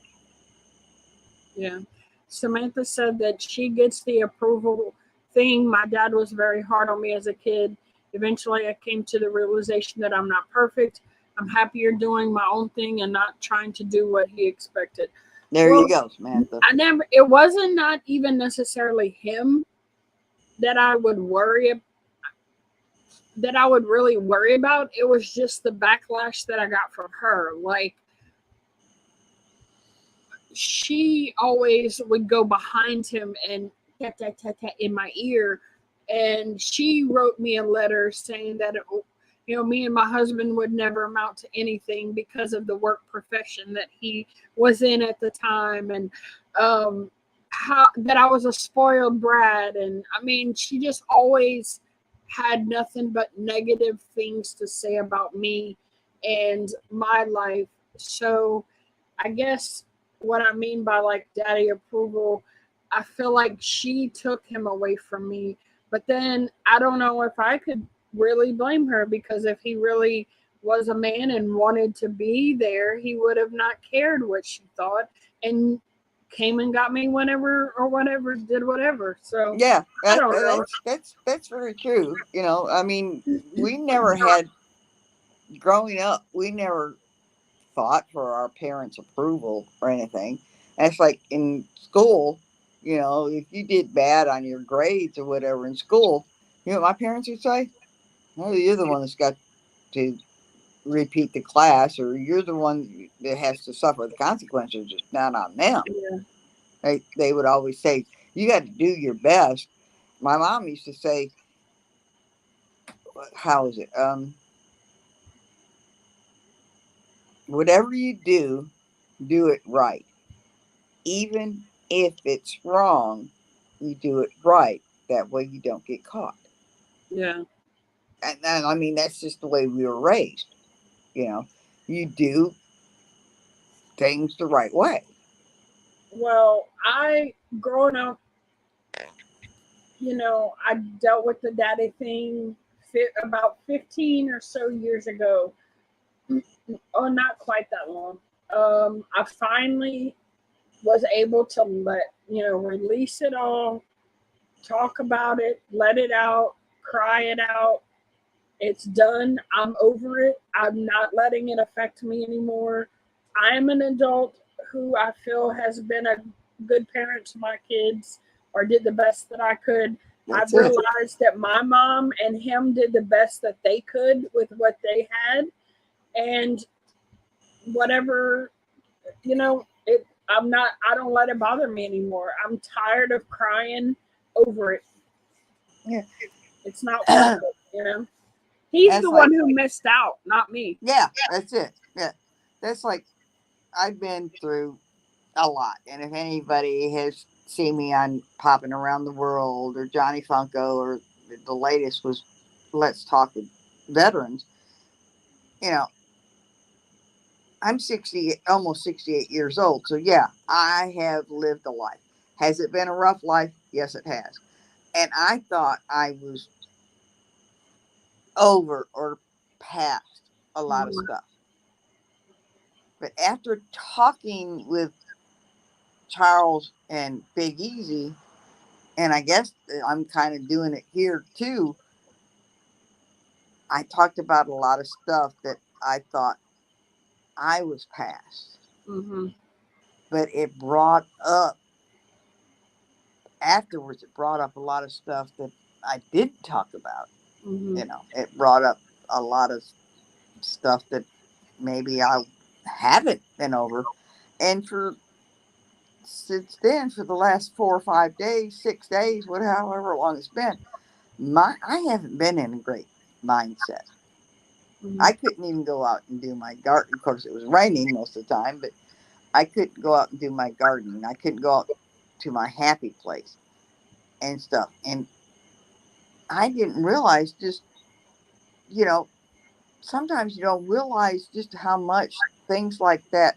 yeah. Samantha said that she gets the approval thing. My dad was very hard on me as a kid. Eventually, I came to the realization that I'm not perfect. I'm happier doing my own thing and not trying to do what he expected. There you Well, go, Samantha. it wasn't not even necessarily him that I would really worry about. It was just the backlash that I got from her. Like, she always would go behind him and tap tap tap tap in my ear, and she wrote me a letter saying that me and my husband would never amount to anything because of the work profession that he was in at the time, and how that I was a spoiled brat. And I mean, she just always had nothing but negative things to say about me and my life. So I guess what I mean by like daddy approval, I feel like she took him away from me. But then I don't know if I could really blame her, because if he really was a man and wanted to be there, he would have not cared what she thought and came and got me whenever or whatever, did whatever. So Yeah, I don't know. that's very true. I mean, we never had, growing up, we never fought for our parents' approval or anything. That's like in school, if you did bad on your grades or whatever in school, what my parents would say? No, you're the one that's got to repeat the class, or you're the one that has to suffer the consequences. It's not on them. Yeah. They would always say, you got to do your best. My mom used to say, how is it? Whatever you do it right. Even if it's wrong, you do it right. That way you don't get caught. Yeah. And I mean, that's just the way we were raised. You know, you do things the right way. Well, growing up, I dealt with the daddy thing about 15 or so years ago. Oh, not quite that long. I finally was able to release it all, talk about it, let it out, cry it out. It's done. I'm over it. I'm not letting it affect me anymore. I'm an adult who I feel has been a good parent to my kids or did the best that I could. I've realized that my mom and him did the best that they could with what they had. And whatever, I don't let it bother me anymore. I'm tired of crying over it. Yeah. It's not worth it. He's that's the one who missed out, not me. Yeah, that's it. Yeah. That's like, I've been through a lot. And if anybody has seen me on Popping Around the World or Johnny Funko, or the latest was Let's Talk with Veterans, I'm 60, almost 68 years old. So yeah, I have lived a life. Has it been a rough life? Yes, it has. And I thought I was over or past a lot of stuff. But after talking with Charles and Big Easy, and I guess I'm kind of doing it here too, I talked about a lot of stuff that I thought I was past. Mm-hmm. But it brought up, afterwards, it brought up a lot of stuff that I didn't talk about. Mm-hmm. It brought up a lot of stuff that maybe I haven't been over. And since then, for the last 4 or 5 days, 6 days, however long it's been, I haven't been in a great mindset. Mm-hmm. I couldn't even go out and do my garden. Of course, it was raining most of the time, but I couldn't go out and do my gardening. I couldn't go out to my happy place and stuff. And I didn't realize sometimes you don't realize just how much things like that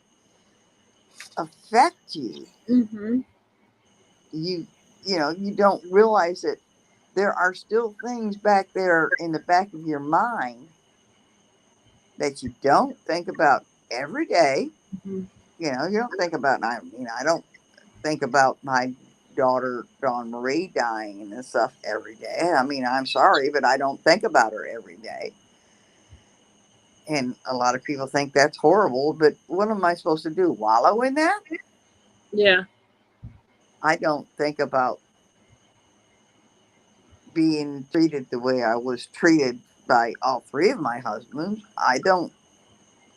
affect you. Mm-hmm. You don't realize that there are still things back there in the back of your mind that you don't think about every day. Mm-hmm. You don't think about, I don't think about my daughter, Dawn Marie, dying and stuff every day. I mean, I'm sorry, but I don't think about her every day. And a lot of people think that's horrible, but what am I supposed to do? Wallow in that? Yeah. I don't think about being treated the way I was treated by all three of my husbands. I don't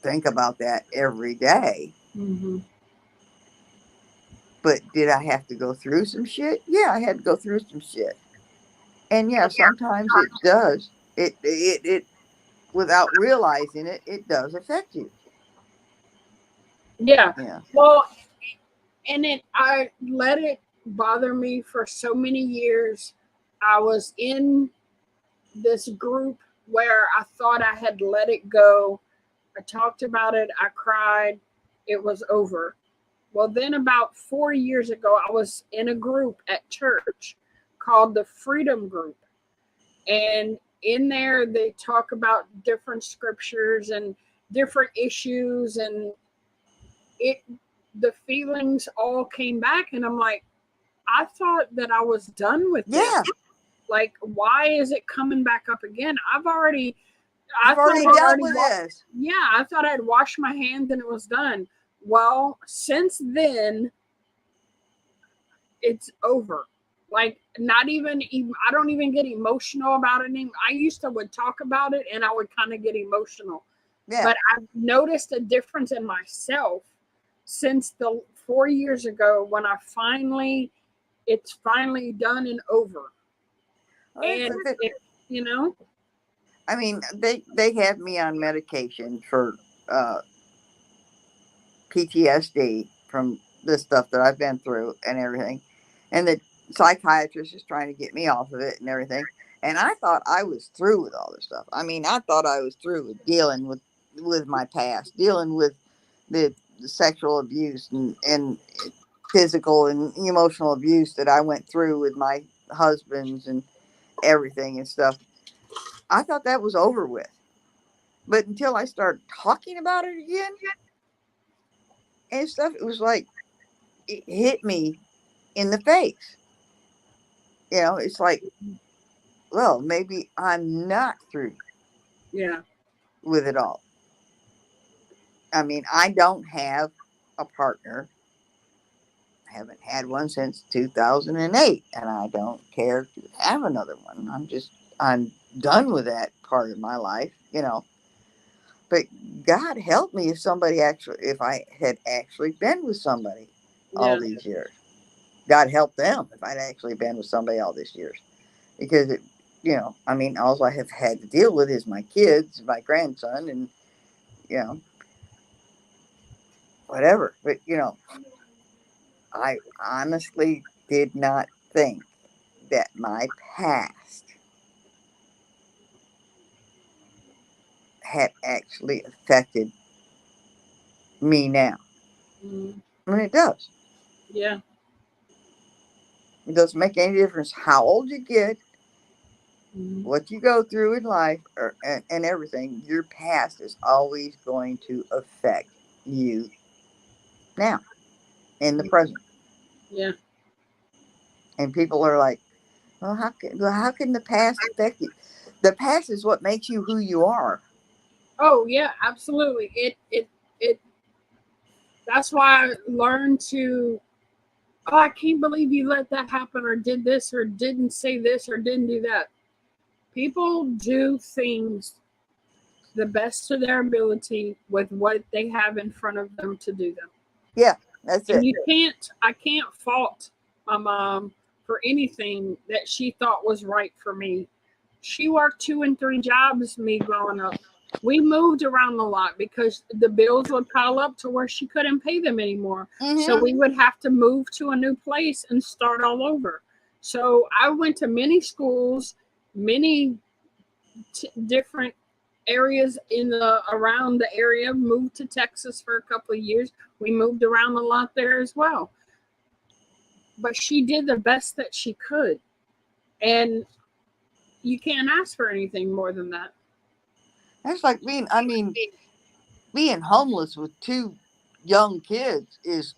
think about that every day. Mm-hmm. But did I have to go through some shit? Yeah, I had to go through some shit. And yeah, sometimes it does. It without realizing it, it does affect you. Yeah. Yeah. Well, and I let it bother me for so many years. I was in this group where I thought I had let it go. I talked about it. I cried. It was over. Well, then about 4 years ago, I was in a group at church called the Freedom Group. And in there, they talk about different scriptures and different issues. And the feelings all came back. And I'm like, I thought that I was done with this. Like, why is it coming back up again? I've already dealt with this. Yeah, I thought I'd washed my hands and it was done. Well, since then, it's over. Like, not even I don't even get emotional about it anymore. I used to would talk about it and I would kind of get emotional. Yeah. But I've noticed a difference in myself since the 4 years ago when it's finally done and over. Well, And you know, I mean, they have me on medication for uh, PTSD from the stuff that I've been through and everything, and the psychiatrist is trying to get me off of it and everything. And I thought I was through with all this stuff. I mean, I thought I was through with dealing with my past, dealing with the sexual abuse and physical and emotional abuse that I went through with my husbands and everything and stuff. I thought that was over with. But until I started talking about it again and stuff, it was like it hit me in the face. You know, it's like, well, maybe I'm not through yeah, with it all. I mean, I don't have a partner. I haven't had one since 2008, and I don't care to have another one. I'm done with that part of my life, you know. But God help me if I had actually been with somebody all yeah, these years. God help them if I'd actually been with somebody all these years. Because I mean, all I have had to deal with is my kids, my grandson, and, you know, whatever. But, I honestly did not think that my past had actually affected me now. mm, I mean, it does. yeah, It doesn't make any difference how old you get, mm, what you go through in life, and everything. Your past is always going to affect you now, in the present. yeah. And people are like, well, how can the past affect you? The past is what makes you who you are. Oh yeah, absolutely. It. That's why I learned to. Oh, I can't believe you let that happen, or did this, or didn't say this, or didn't do that. People do things the best of their ability with what they have in front of them to do them. Yeah, that's And it. I can't fault my mom for anything that she thought was right for me. She worked 2 and 3 jobs me growing up. We moved around a lot because the bills would pile up to where she couldn't pay them anymore. So Hmm. we would have to move to a new place and start all over. So I went to many schools, many different areas in the around the area. Moved to Texas for a couple of years. We moved around a lot there as well. But she did the best that she could, and you can't ask for anything more than that. That's like being homeless with two young kids is,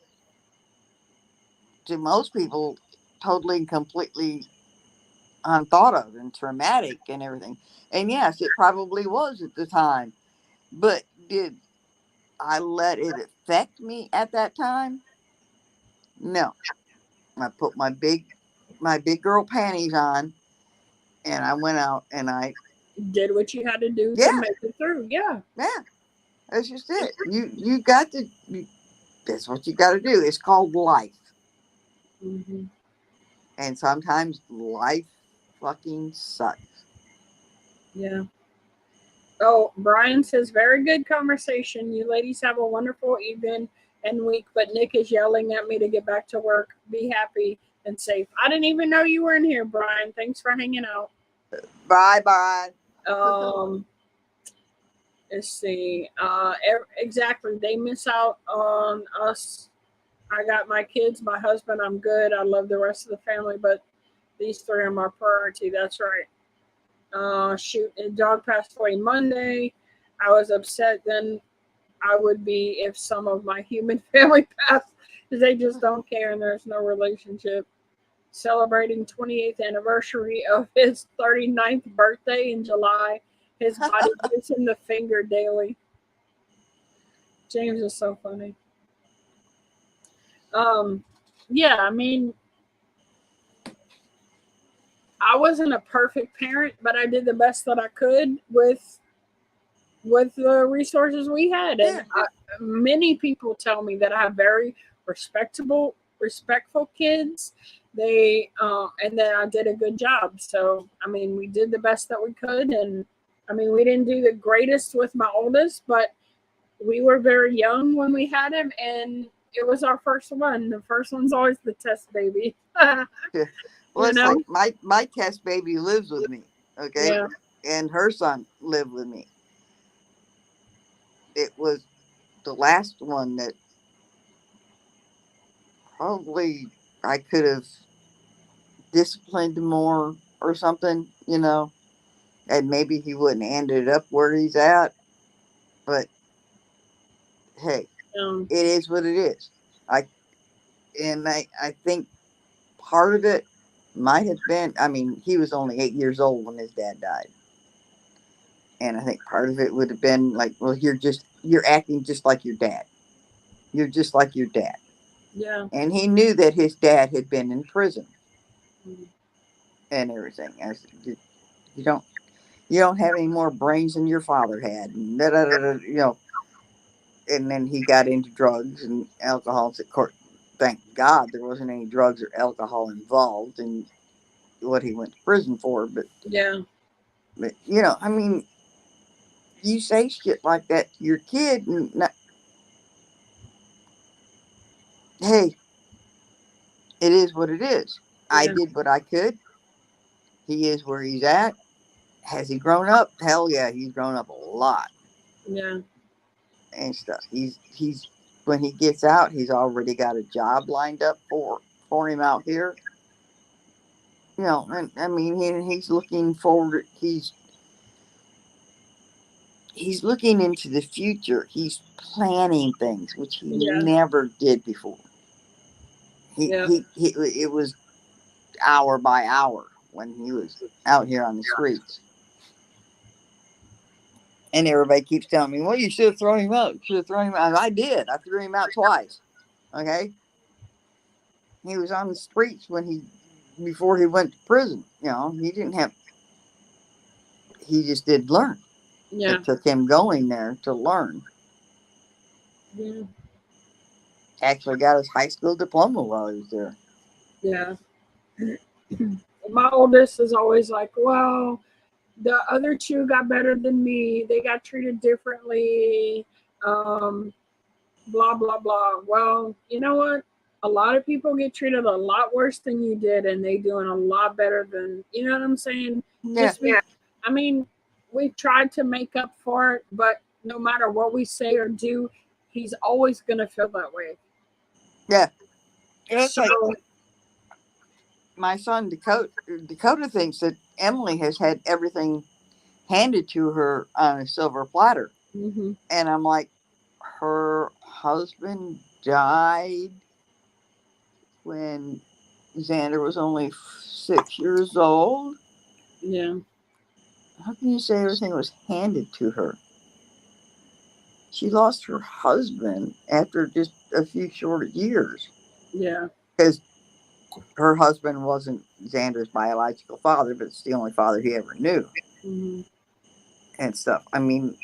to most people, totally and completely unthought of and traumatic and everything. And yes, it probably was at the time. But did I let it affect me at that time? No. I put my big girl panties on, and I went out and Did what you had to do to yeah, make it through. Yeah. yeah, that's just it. You got to that's what you got to do. It's called life. Hmm. And sometimes life fucking sucks. Yeah. Oh, Brian says, very good conversation. You ladies have a wonderful evening and week, but Nick is yelling at me to get back to work. Be happy and safe. I didn't even know you were in here, Brian. Thanks for hanging out. Bye bye. Um, let's see. Exactly. They miss out on us. I got my kids, my husband. I'm good. I love the rest of the family, but these three are my priority. That's right. Shoot, a dog passed away Monday. I was upset then I would be if some of my human family passed because they just don't care and there's no relationship. Celebrating 28th anniversary of his 39th birthday in July. His body gives him the finger daily. James is so funny. Um, yeah, I mean, I wasn't a perfect parent, but I did the best that I could with with the resources we had. And many people tell me that I have very respectful kids. They and that I did a good job. So I mean, we did the best that we could, and I mean, we didn't do the greatest with my oldest, but we were very young when we had him, and it was our first one. The first one's always the test baby. Well, it's like my test baby lives with me, okay? Yeah. And her son lived with me. It was the last one that probably I could have disciplined more or something, and maybe he wouldn't have ended up where he's at. But hey, it is what it is. I think part of it might have been, I mean, he was only 8 years old when his dad died. And I think part of it would have been like, well, you're acting just like your dad. You're just like your dad. Yeah. And he knew that his dad had been in prison and everything. I said, you don't have any more brains than your father had. And and then he got into drugs and alcohol. Of course, thank God there wasn't any drugs or alcohol involved in what he went to prison for. But I mean, you say shit like that to your kid, and hey, it is what it is. Yeah. I did what I could. He is where he's at. Has he grown up? Hell yeah, he's grown up a lot. Yeah. And stuff. He's when he gets out, he's already got a job lined up for him out here. And I mean, he's looking forward. He's looking into the future. He's planning things, which he never did before. It was hour by hour when he was out here on the streets. And everybody keeps telling me, well, you should have thrown him out. You should have thrown him out. I did. I threw him out twice. Okay. He was on the streets before he went to prison. He just did learn. Yeah. It took him going there to learn. Yeah. Actually got his high school diploma while he was there. Yeah. My oldest is always like, well, the other two got better than me. They got treated differently. Blah, blah, blah. Well, you know what? A lot of people get treated a lot worse than you did, and they doing a lot better than, you know what I'm saying? Yeah. I mean, we've tried to make up for it, but no matter what we say or do, he's always going to feel that way. Yeah. It's like my son Dakota thinks that Emily has had everything handed to her on a silver platter. Mm-hmm. And I'm like, her husband died when Xander was only 6 years old. Yeah. How can you say everything was handed to her? She lost her husband after just a few short years. Yeah. Because her husband wasn't Xander's biological father, but it's the only father he ever knew. Mm-hmm. And stuff. I mean,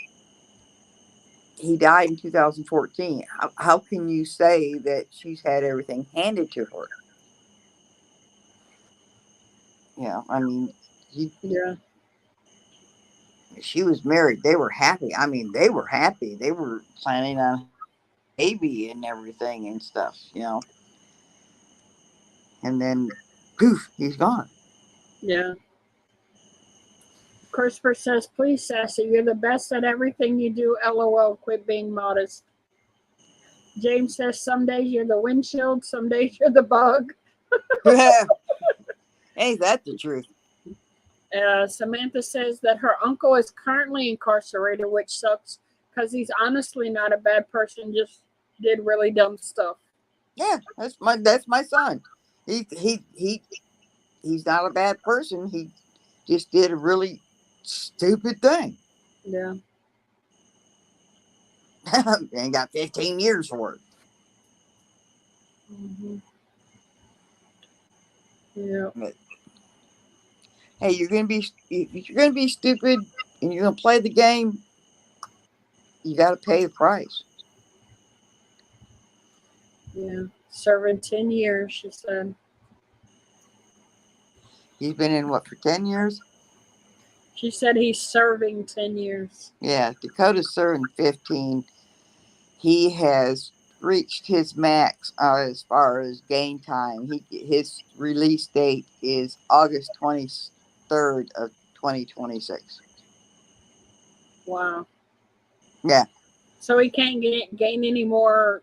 he died in 2014. How can you say that she's had everything handed to her? Yeah, I mean, she was married. They were happy. I mean, they were happy. They were planning on a baby and everything and stuff, And then, poof, he's gone. Yeah. Christopher says, please, Sassy, you're the best at everything you do. LOL, quit being modest. James says, some days you're the windshield, some days you're the bug. Ain't that the truth? Samantha says that her uncle is currently incarcerated, which sucks because he's honestly not a bad person, just did really dumb stuff. Yeah, that's my son. He's not a bad person. He just did a really stupid thing. Yeah. And got 15 years for it. Mm-hmm. Yeah. But, hey, if you're gonna be stupid and you're gonna play the game, you got to pay the price. Yeah. Serving 10 years, she said. He's been in what, for 10 years? She said he's serving 10 years. Yeah, Dakota's serving 15. He has reached his max as far as game time. His release date is August 23rd of 2026. Wow. Yeah. So he can't gain any more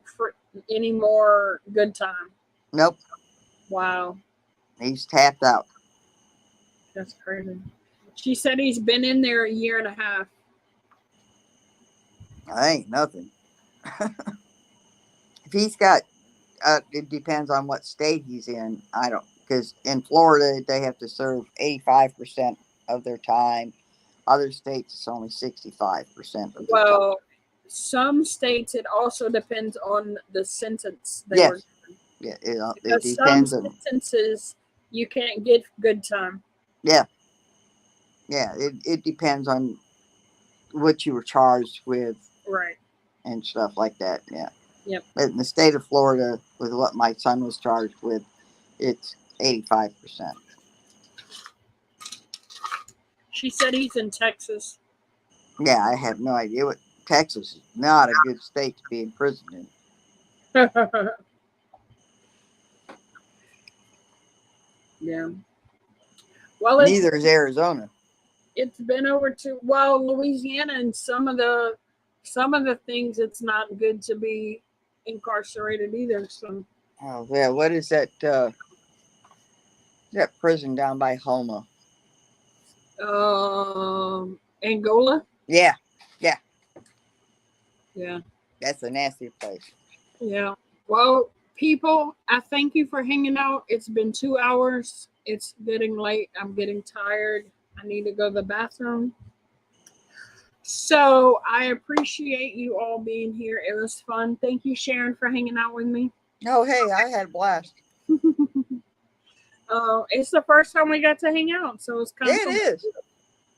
good time. Nope. Wow. He's tapped out. That's crazy. She said he's been in there a year and a half. That ain't nothing. If he's got, it depends on what state he's in. I don't, because in Florida, they have to serve 85% of their time. Other states, it's only 65% of their time. Well, some states, it also depends on the sentence they Yes. were given. Yeah, it Because depends some on. sentences, you can't get good time. Yeah. Yeah, it depends on what you were charged with. Right. And stuff like that, yeah. Yep. But in the state of Florida, with what my son was charged with, it's 85%. She said he's in Texas. Yeah, I have no idea what. Texas is not a good state to be imprisoned in. Yeah. Well, neither is Arizona. It's been over to Louisiana, and some of the things, it's not good to be incarcerated either. So. Oh yeah, what is that? That prison down by Homa? Angola. Yeah. Yeah. That's a nasty place. Yeah. Well, people, I thank you for hanging out. It's been 2 hours. It's getting late. I'm getting tired. I need to go to the bathroom. So I appreciate you all being here. It was fun. Thank you, Sharon, for hanging out with me. Oh, hey, I had a blast. It's the first time we got to hang out, so it's kind of it is.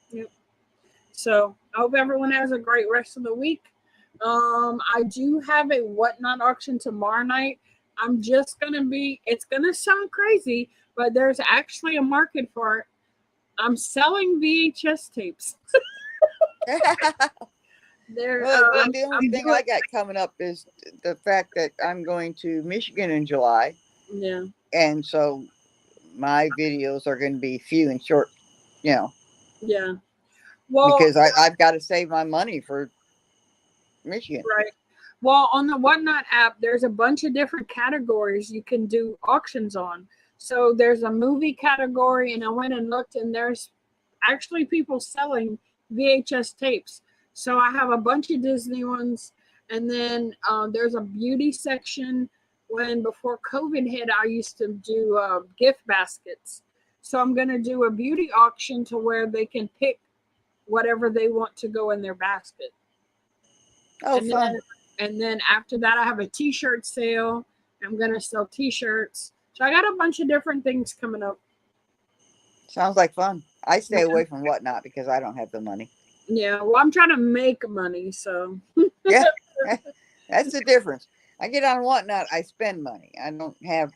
Yep. So I hope everyone has a great rest of the week. I do have a whatnot auction tomorrow night. I'm just gonna it's gonna sound crazy, but there's actually a market for it. I'm selling VHS tapes. The only thing I got coming up is the fact that I'm going to Michigan in July. Yeah. And so my videos are going to be few and short, Yeah. Well, because I've got to save my money for Michigan. Right. Well, on the Whatnot app, there's a bunch of different categories you can do auctions on. So there's a movie category, and I went and looked, and there's actually people selling VHS tapes. So I have a bunch of Disney ones, and then there's a beauty section. Before COVID hit, I used to do gift baskets. So I'm going to do a beauty auction to where they can pick whatever they want to go in their basket. Oh, fun. And then after that, I have a t-shirt sale. I'm going to sell t-shirts. So I got a bunch of different things coming up. Sounds like fun. I stay away from Whatnot because I don't have the money. Yeah, well, I'm trying to make money, so. Yeah, that's the difference. I get on Whatnot, I spend money. I don't have,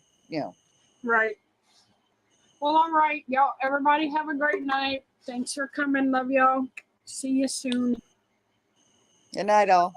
Right. Well, all right, y'all. Everybody have a great night. Thanks for coming. Love y'all. See you soon. Good night, all.